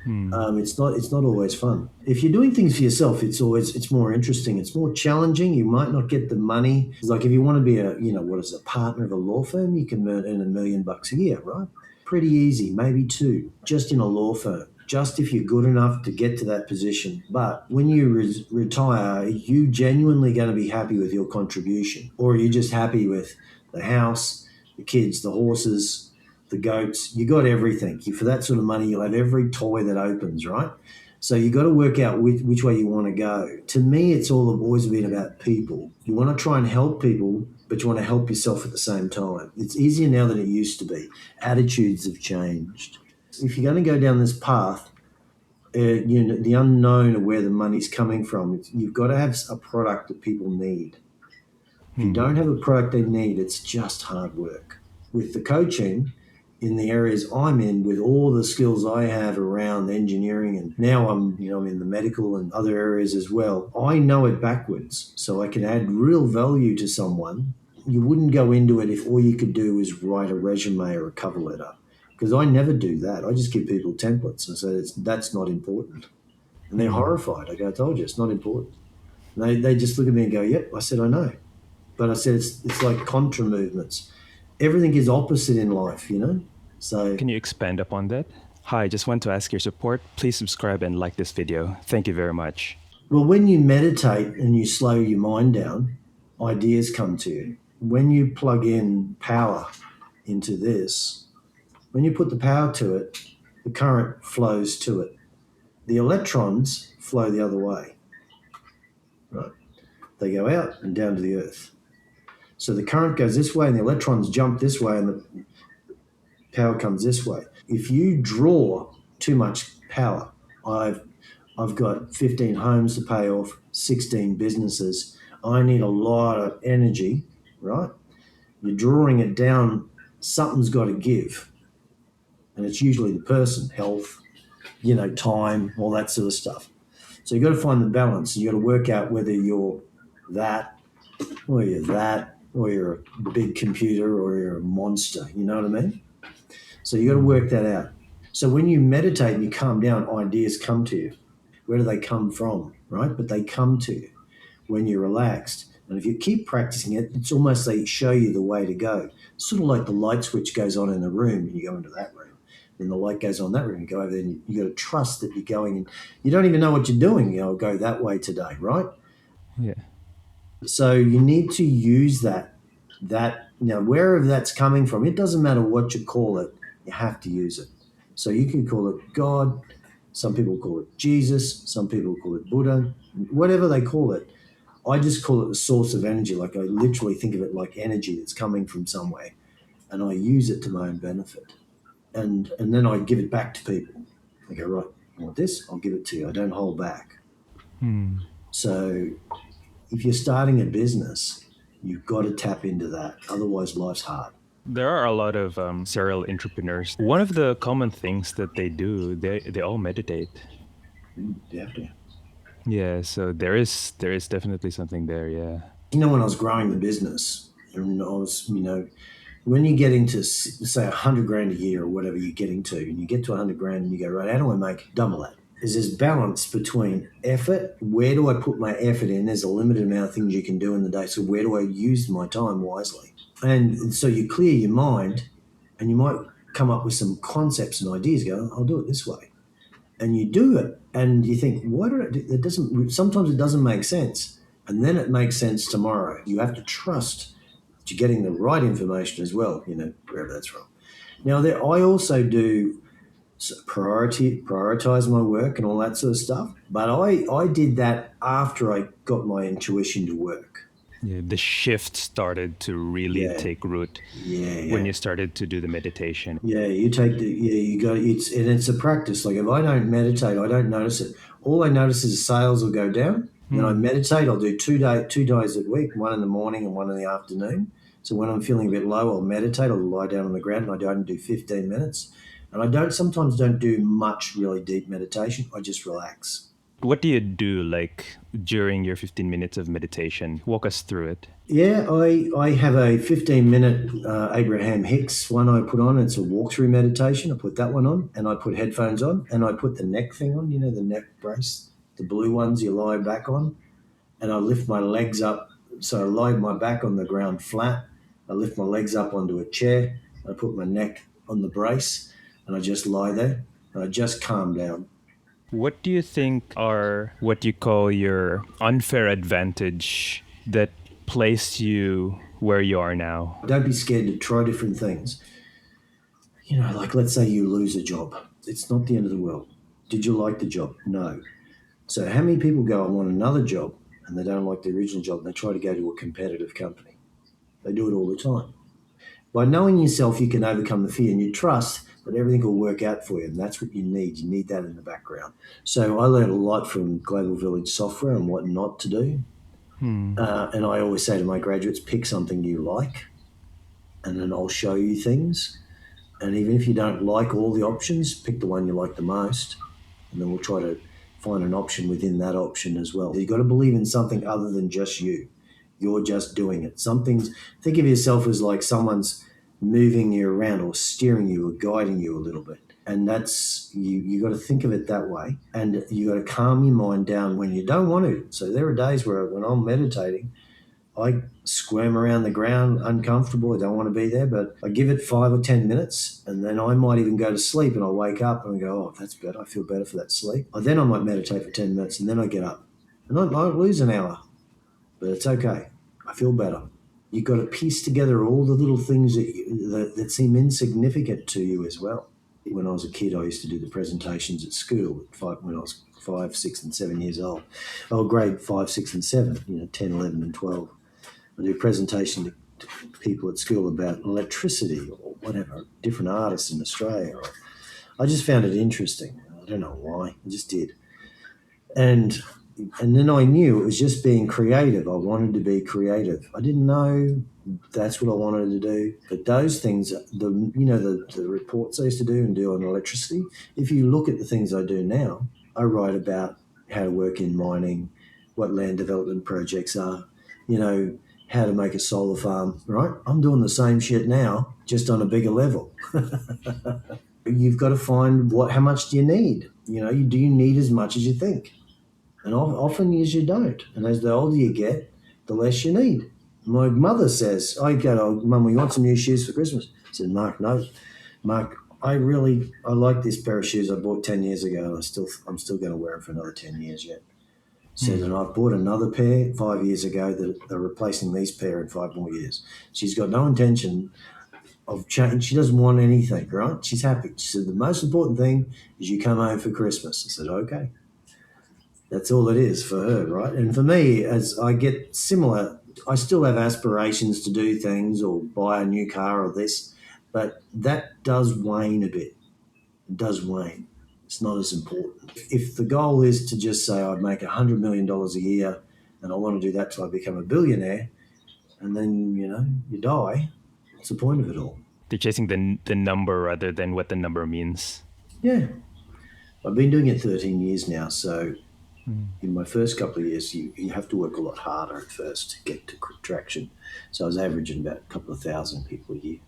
It's not always fun. If you're doing things for yourself, it's more interesting. It's more challenging. You might not get the money. It's like if you want to be a partner of a law firm, you can earn $1 million a year, right? Pretty easy, maybe 2, just in a law firm. Just if you're good enough to get to that position. But when you retire, are you genuinely going to be happy with your contribution? Or are you just happy with the house, the kids, the horses, the goats? You got everything. For that sort of money, you'll have every toy that opens, right? So you got to work out which way you want to go. To me, it's always been about people. You want to try and help people, but you want to help yourself at the same time. It's easier now than it used to be. Attitudes have changed. If you're going to go down this path, the unknown of where the money's coming from, you've got to have a product that people need. If you don't have a product they need, it's just hard work. With the coaching, in the areas I'm in, with all the skills I have around engineering, and now I'm in the medical and other areas as well, I know it backwards, so I can add real value to someone. You wouldn't go into it if all you could do is write a resume or a cover letter, because I never do that. I just give people templates and say that's not important, and they're horrified. I go, I told you, it's not important. And they just look at me and go, yep. I said, I know, but I said it's like contra movements. Everything is opposite in life, So, Can you expand upon that? Hi, just want to ask your support. Please subscribe and like this video. Thank you very much. well, when you meditate and you slow your mind down, ideas come to you. When you plug in power into this, when you put the power to it, the current flows to it. The electrons flow the other way, right? They go out and down to the earth. So the current goes this way and the electrons jump this way and the power comes this way. If you draw too much power, I've got 15 homes to pay off, 16 businesses. I need a lot of energy, right? You're drawing it down, something's got to give. And it's usually the person, health, time, all that sort of stuff. So you've got to find the balance. You've got to work out whether you're that, or you're a big computer, or you're a monster. You know what I mean? So you got to work that out. So when you meditate and you calm down, ideas come to you. Where do they come from, right? But they come to you when you're relaxed. And if you keep practicing it, it's almost they show you the way to go. It's sort of like the light switch goes on in the room and you go into that room. Then the light goes on in that room, you go over there and you got to trust that you're going in. You don't even know what you're doing. Go that way today, right? Yeah. So you need to use that wherever that's coming from, it doesn't matter what you call it, you have to use it. So you can call it God, some people call it Jesus, some people call it Buddha, whatever they call it. I just call it the source of energy. Like I literally think of it like energy that's coming from somewhere, and I use it to my own benefit. And then I give it back to people. I go, right, you want this? I'll give it to you. I don't hold back. So if you're starting a business, you've got to tap into that. Otherwise, life's hard. There are a lot of serial entrepreneurs. One of the common things that they do, they all meditate. You have to. Yeah, so there is definitely something there. Yeah. When I was growing the business, and I was, when you get into say 100 grand a year or whatever you're getting to, and you get to 100 grand and you go, right, how do I make double that? Is this balance between effort? Where do I put my effort in? There's a limited amount of things you can do in the day. So where do I use my time wisely? And so you clear your mind and you might come up with some concepts and ideas, go, I'll do it this way. And you do it and you think, why did I do it? Sometimes it doesn't make sense. And then it makes sense tomorrow. You have to trust that you're getting the right information as well, wherever that's from. Now, I also do prioritize my work and all that sort of stuff. But I did that after I got my intuition to work. Yeah, the shift started to really take root when you started to do the meditation. Yeah, it's a practice. Like if I don't meditate, I don't notice it. All I notice is sales will go down. Then I meditate. I'll do two days a week, one in the morning and one in the afternoon. So when I'm feeling a bit low, I'll meditate. I'll lie down on the ground and I don't do 15 minutes. And I sometimes don't do much really deep meditation. I just relax. What do you do during your 15 minutes of meditation? Walk us through it. Yeah, I have a 15-minute Abraham Hicks one I put on. It's a walkthrough meditation. I put that one on and I put headphones on and I put the neck thing on, the neck brace, the blue ones you lie back on. And I lift my legs up. So I lie my back on the ground flat. I lift my legs up onto a chair. I put my neck on the brace and I just lie there and I just calm down. What do you think are what you call your unfair advantage that placed you where you are now? Don't be scared to try different things. Like let's say you lose a job. It's not the end of the world. Did you like the job? No. So how many people go, I want another job, and they don't like the original job and they try to go to a competitive company? They do it all the time. By knowing yourself, you can overcome the fear and you trust that everything will work out for you, and that's what you need. You need that in the background. So I learned a lot from Global Village software and what not to do. And I always say to my graduates, pick something you like, and then I'll show you things. And even if you don't like all the options, pick the one you like the most, and then we'll try to find an option within that option as well. You've got to believe in something other than just you. You're just doing it. Something's, think of yourself as like someone's moving you around or steering you or guiding you a little bit. And that's, you got to think of it that way. And you got to calm your mind down when you don't want to. So there are days where when I'm meditating, I squirm around the ground, uncomfortable. I don't want to be there, but I give it 5 or 10 minutes, and then I might even go to sleep, and I'll wake up and go, oh, that's better. I feel better for that sleep. Then I might meditate for 10 minutes, and then I get up. And I might lose an hour, but it's okay. I feel better. You've got to piece together all the little things that seem insignificant to you as well. When I was a kid, I used to do the presentations at school when I was 5, 6, and 7 years old. Oh, grade 5, 6, and 7, 10, 11, and 12. I do a presentation to people at school about electricity or whatever, different artists in Australia. I just found it interesting. I don't know why. I just did. And then I knew it was just being creative. I wanted to be creative. I didn't know that's what I wanted to do. But those things, the reports I used to do and do on electricity, if you look at the things I do now, I write about how to work in mining, what land development projects are, how to make a solar farm, right? I'm doing the same shit now, just on a bigger level. You've got to find how much do you need? Do you need as much as you think? And often as you don't. And as the older you get, the less you need. My mother says, I go, Mum, we want some new shoes for Christmas. I said, Mark, no. Mark, I like this pair of shoes I bought 10 years ago, and I'm still going to wear them for another 10 years yet. Said, and I bought another pair 5 years ago that they're replacing these pair in 5 more years. She's got no intention of change. She doesn't want anything, right? She's happy. She said, the most important thing is you come home for Christmas. I said, okay. That's all it is for her, right? And for me, as I get similar, I still have aspirations to do things or buy a new car or this, but that does wane a bit. It does wane. It's not as important. If the goal is to just say I'd make $100 million a year and I want to do that till I become a billionaire, and then, you die, what's the point of it all? They're chasing the number rather than what the number means. Yeah. I've been doing it 13 years now, so in my first couple of years, you have to work a lot harder at first to get to traction. So I was averaging about a couple of thousand people a year.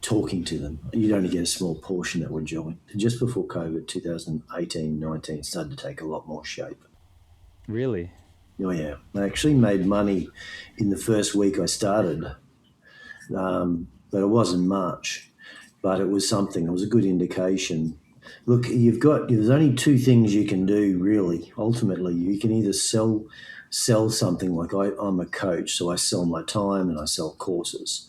Talking to them, you'd only get a small portion that would join. Just before COVID, 2018-19 started to take a lot more shape. Really? Oh, yeah. I actually made money in the first week I started, but it wasn't much. But it was something. It was a good indication. Look, there's only 2 things you can do, really. Ultimately, you can either sell something, like I'm a coach, so I sell my time and I sell courses.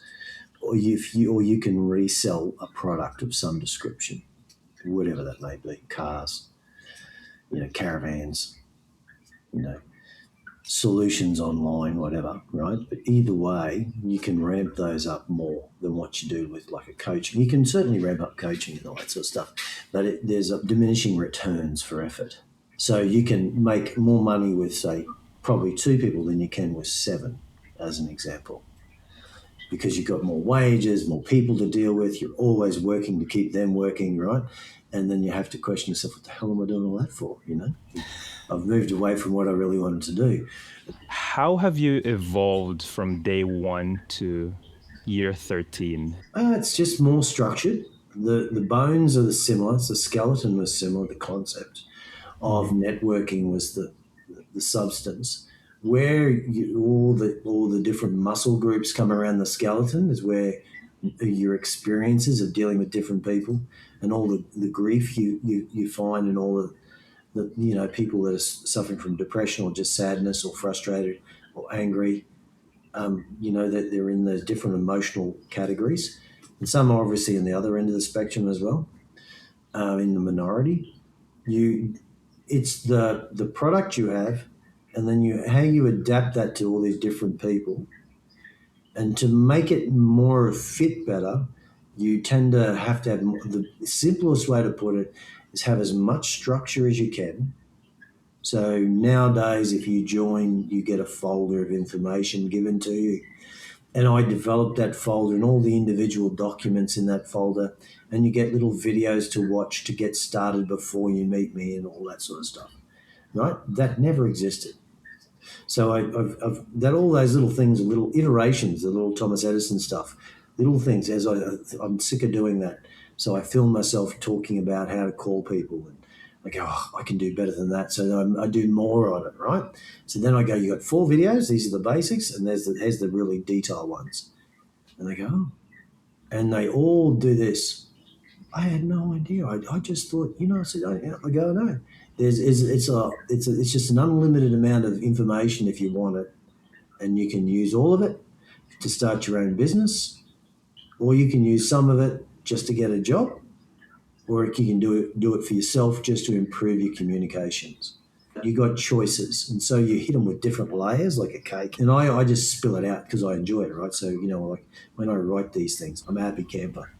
Or you can resell a product of some description, whatever that may be, cars, caravans, solutions online, whatever, right? But either way, you can ramp those up more than what you do with like a coaching. You can certainly ramp up coaching and all that sort of stuff, but there's diminishing returns for effort. So you can make more money with, say, probably 2 people than you can with 7, as an example. Because you've got more wages, more people to deal with. You're always working to keep them working, right? And then you have to question yourself, what the hell am I doing all that for, I've moved away from what I really wanted to do. How have you evolved from day 1 to year 13? It's just more structured. The bones are similar. The skeleton was similar. The concept of networking was the substance. Where all the different muscle groups come around the skeleton is where your experiences of dealing with different people and all the grief you find and all the people that are suffering from depression or just sadness or frustrated or angry, that they're in those different emotional categories. And some are obviously in the other end of the spectrum as well, in the minority. It's the product you have, and then how you adapt that to all these different people. And to make it more fit better, you tend to have the simplest way to put it is have as much structure as you can So nowadays, if you join, you get a folder of information given to you. And I developed that folder and all the individual documents in that folder. And you get little videos to watch to get started before you meet me and all that sort of stuff. Right? That never existed. So I've that all those little things, little iterations, the little Thomas Edison stuff, little things. I'm sick of doing that. So I film myself talking about how to call people, and I go, oh, I can do better than that. So I do more on it, right? So then I go, you got 4 videos. These are the basics, and here's the really detailed ones. And they go, oh, and they all do this. I had no idea. I just thought, I said, I go, no. It's just an unlimited amount of information if you want it, and you can use all of it to start your own business, or you can use some of it just to get a job, or you can do it for yourself just to improve your communications. You got choices, and so you hit them with different layers like a cake. And I just spill it out because I enjoy it, right? So like when I write these things, I'm a happy camper.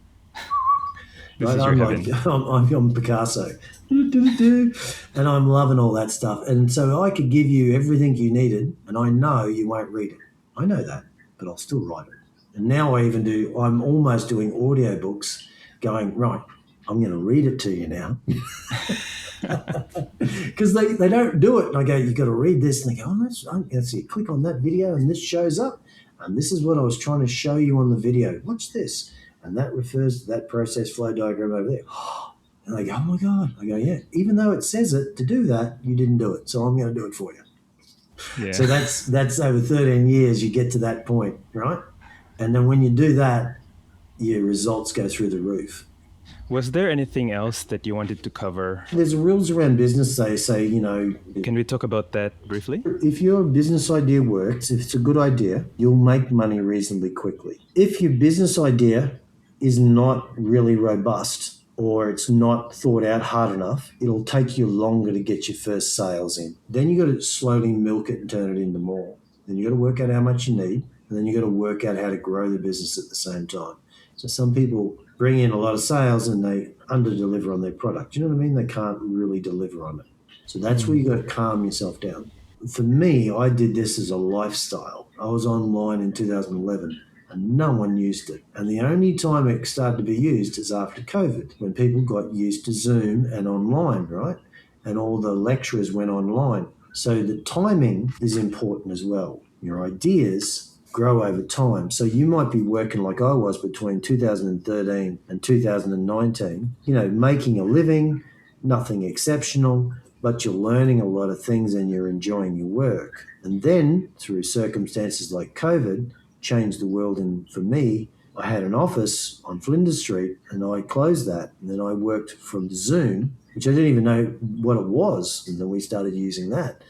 This Right? is your heaven. I'm Picasso, and I'm loving all that stuff. And so I could give you everything you needed, and I know you won't read it. I know that, but I'll still write it. And now I'm almost doing audiobooks, going, right, I'm going to read it to you now. Because they don't do it. And I go, you've got to read this. And they go, that's it. Click on that video and this shows up. And this is what I was trying to show you on the video. Watch this. And that refers to that process flow diagram over there. And they go, oh my God. I go, yeah. Even though it says it to do that, you didn't do it. So I'm going to do it for you. Yeah. So that's over 13 years you get to that point, right? And then when you do that, your results go through the roof. Was there anything else that you wanted to cover? There's rules around business. They say, Can we talk about that briefly? if your business idea works, if it's a good idea, you'll make money reasonably quickly. If your business idea is not really robust or it's not thought out hard enough, it'll take you longer to get your first sales in. Then you got to slowly milk it and turn it into more. Then you got to work out how much you need, and then you got to work out how to grow the business at the same time. So some people bring in a lot of sales and they under-deliver on their product. You know what I mean? They can't really deliver on it. So that's where you got to calm yourself down. For me, I did this as a lifestyle. I was online in 2011 and no one used it. And the only time it started to be used is after COVID, when people got used to Zoom and online, right? And all the lecturers went online. So the timing is important as well. Your ideas grow over time. So you might be working like I was between 2013 and 2019, making a living, nothing exceptional, but you're learning a lot of things and you're enjoying your work. And then through circumstances like COVID, changed the world. And for me, I had an office on Flinders Street and I closed that. And then I worked from Zoom, which I didn't even know what it was. And then we started using that.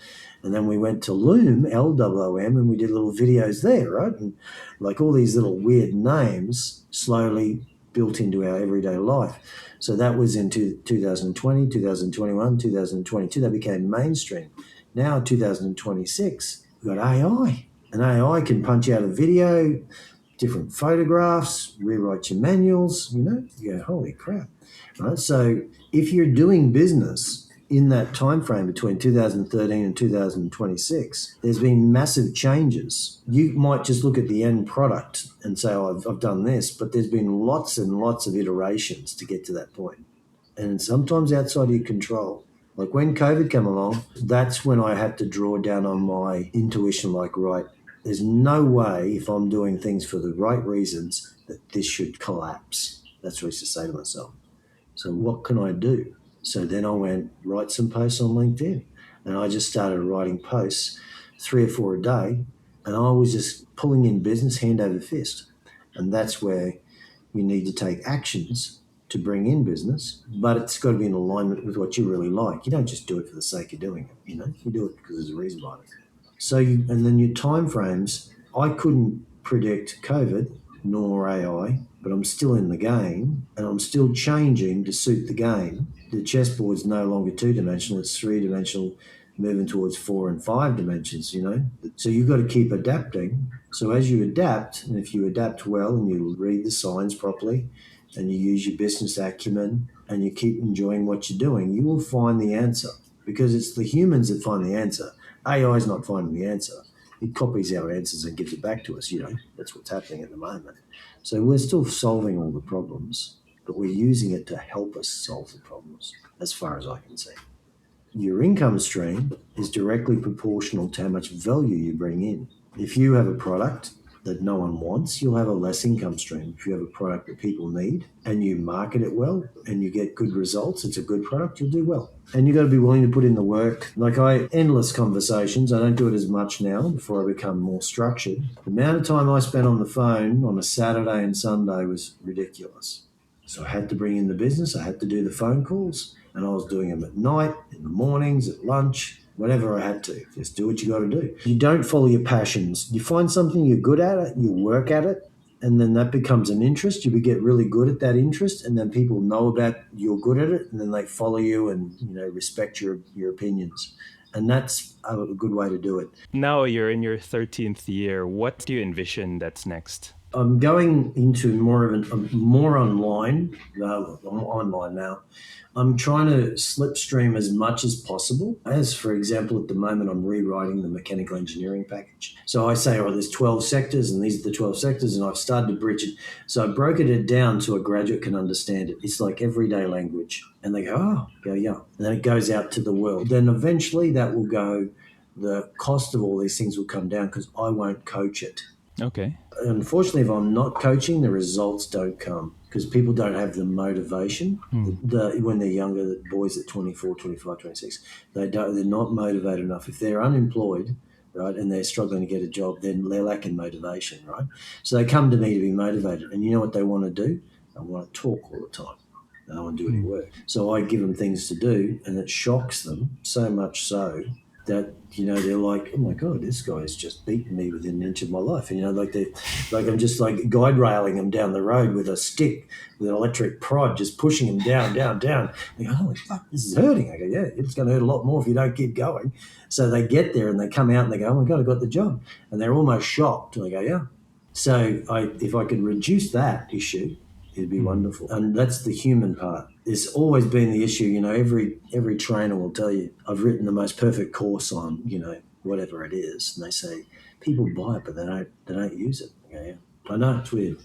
And then we went to Loom, LWOM, and we did little videos there, right? And like all these little weird names slowly built into our everyday life. So that was into 2020, 2021, 2022. That became mainstream. Now, 2026, we've got AI. And AI can punch out a video, different photographs, rewrite your manuals, you go, holy crap. Right? So if you're doing business in that time frame between 2013 and 2026, there's been massive changes. You might just look at the end product and say, oh, I've done this, but there's been lots and lots of iterations to get to that point. And sometimes outside of your control. Like when COVID came along, that's when I had to draw down on my intuition, like, right, there's no way if I'm doing things for the right reasons that this should collapse. That's what I used to say to myself. So what can I do? So then I went, write some posts on LinkedIn. And I just started writing posts 3 or 4 a day. And I was just pulling in business hand over fist. And that's where you need to take actions to bring in business. But it's got to be in alignment with what you really like. You don't just do it for the sake of doing it. You do it because there's a reason behind it. So and then your time frames, I couldn't predict COVID nor AI, but I'm still in the game and I'm still changing to suit the game. The chessboard's no longer 2-dimensional, it's 3-dimensional, moving towards 4 and 5 dimensions, So you've got to keep adapting. So as you adapt, and if you adapt well and you read the signs properly and you use your business acumen and you keep enjoying what you're doing, you will find the answer. because it's the humans that find the answer. AI is not finding the answer. It copies our answers and gives it back to us. That's what's happening at the moment. So we're still solving all the problems, but we're using it to help us solve the problems, as far as I can see. Your income stream is directly proportional to how much value you bring in. If you have a product that no one wants, you'll have a less income stream. If you have a product that people need and you market it well and you get good results, it's a good product, you'll do well. And you've got to be willing to put in the work. Endless conversations. I don't do it as much now before I become more structured. The amount of time I spent on the phone on a Saturday and Sunday was ridiculous. So I had to bring in the business. I had to do the phone calls, and I was doing them at night, in the mornings, at lunch, whatever I had to. Just do what you got to do. You don't follow your passions. You find something you're good at it, you work at it, and then that becomes an interest. You get really good at that interest, and then people know about you're good at it, and then they follow you and respect your opinions. And that's a good way to do it. Now you're in your 13th year. What do you envision that's next? I'm going into more online. I'm online now. I'm trying to slipstream as much as possible. As, for example, at the moment, I'm rewriting the mechanical engineering package. So I say, there's 12 sectors, and these are the 12 sectors, and I've started to bridge it. So I've broken it down so a graduate can understand it. It's like everyday language. And they go, yeah. And then it goes out to the world. Then eventually that will go, the cost of all these things will come down because I won't coach it. Okay. Unfortunately, if I'm not coaching, the results don't come because people don't have the motivation. When they're younger, the boys at 24, 25, 26, they're not motivated enough. If they're unemployed, right, and they're struggling to get a job, then they're lacking motivation, right? So they come to me to be motivated. And you know what they want to do? They want to talk all the time. They don't want to do any work. So I give them things to do, and it shocks them so much so that they're like, oh my God, this guy's just beaten me within an inch of my life. And I'm just like guide railing them down the road with a stick, with an electric prod, just pushing them down. They go, holy fuck, this is hurting. I go, yeah, it's going to hurt a lot more if you don't keep going. So they get there and they come out and they go, oh my God, I got the job. And they're almost shocked. And I go, yeah. So if I could reduce that issue, it'd be wonderful. And that's the human part. It's always been the issue. Every trainer will tell you, I've written the most perfect course on, whatever it is. And they say, people buy it, but they don't use it. Okay? I know, it's weird.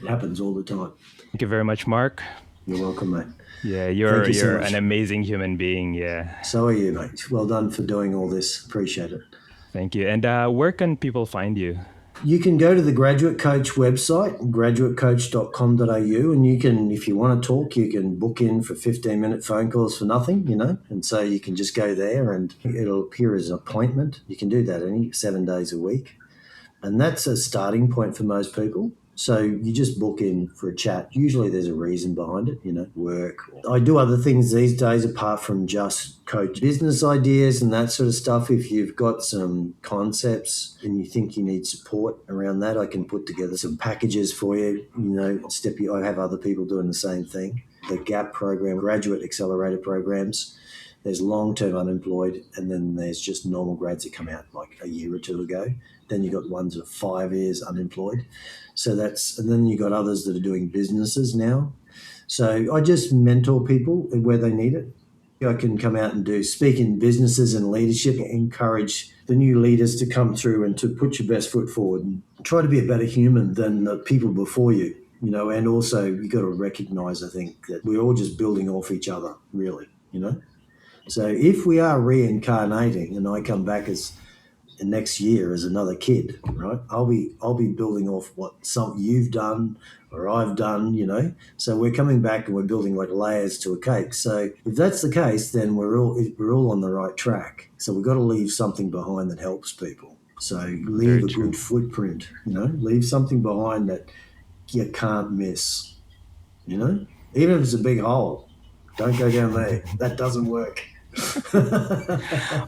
It happens all the time. Thank you very much, Mark. You're welcome, mate. Yeah, you're so an amazing human being. Yeah. So are you, mate. Well done for doing all this. Appreciate it. Thank you. And where can people find you? You can go to the Graduate Coach website, graduatecoach.com.au, and you can, if you want to talk, you can book in for 15-minute phone calls for nothing, and so you can just go there and it'll appear as an appointment. You can do that 7 days a week, and that's a starting point for most people. So you just book in for a chat. Usually there's a reason behind it, work. I do other things these days apart from just coach business ideas and that sort of stuff. If you've got some concepts and you think you need support around that, I can put together some packages for you. I have other people doing the same thing. The GAP program, Graduate Accelerator programs. There's long-term unemployed, and then there's just normal grads that come out like a year or two ago. Then you've got ones that are 5 years unemployed. And then you've got others that are doing businesses now. So I just mentor people where they need it. I can come out and speak in businesses and leadership, encourage the new leaders to come through and to put your best foot forward and try to be a better human than the people before you, and also you've got to recognize, I think, that we're all just building off each other, really, So if we are reincarnating and I come back as next year as another kid, right? I'll be building off what you've done or I've done, So we're coming back and we're building like layers to a cake. So if that's the case, then we're all on the right track. So we've got to leave something behind that helps people. So leave a good footprint, leave something behind that you can't miss, even if it's a big hole. Don't go down there. That doesn't work.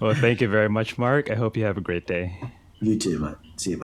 Well, thank you very much, Mark. I hope you have a great day. You too, mate. See you.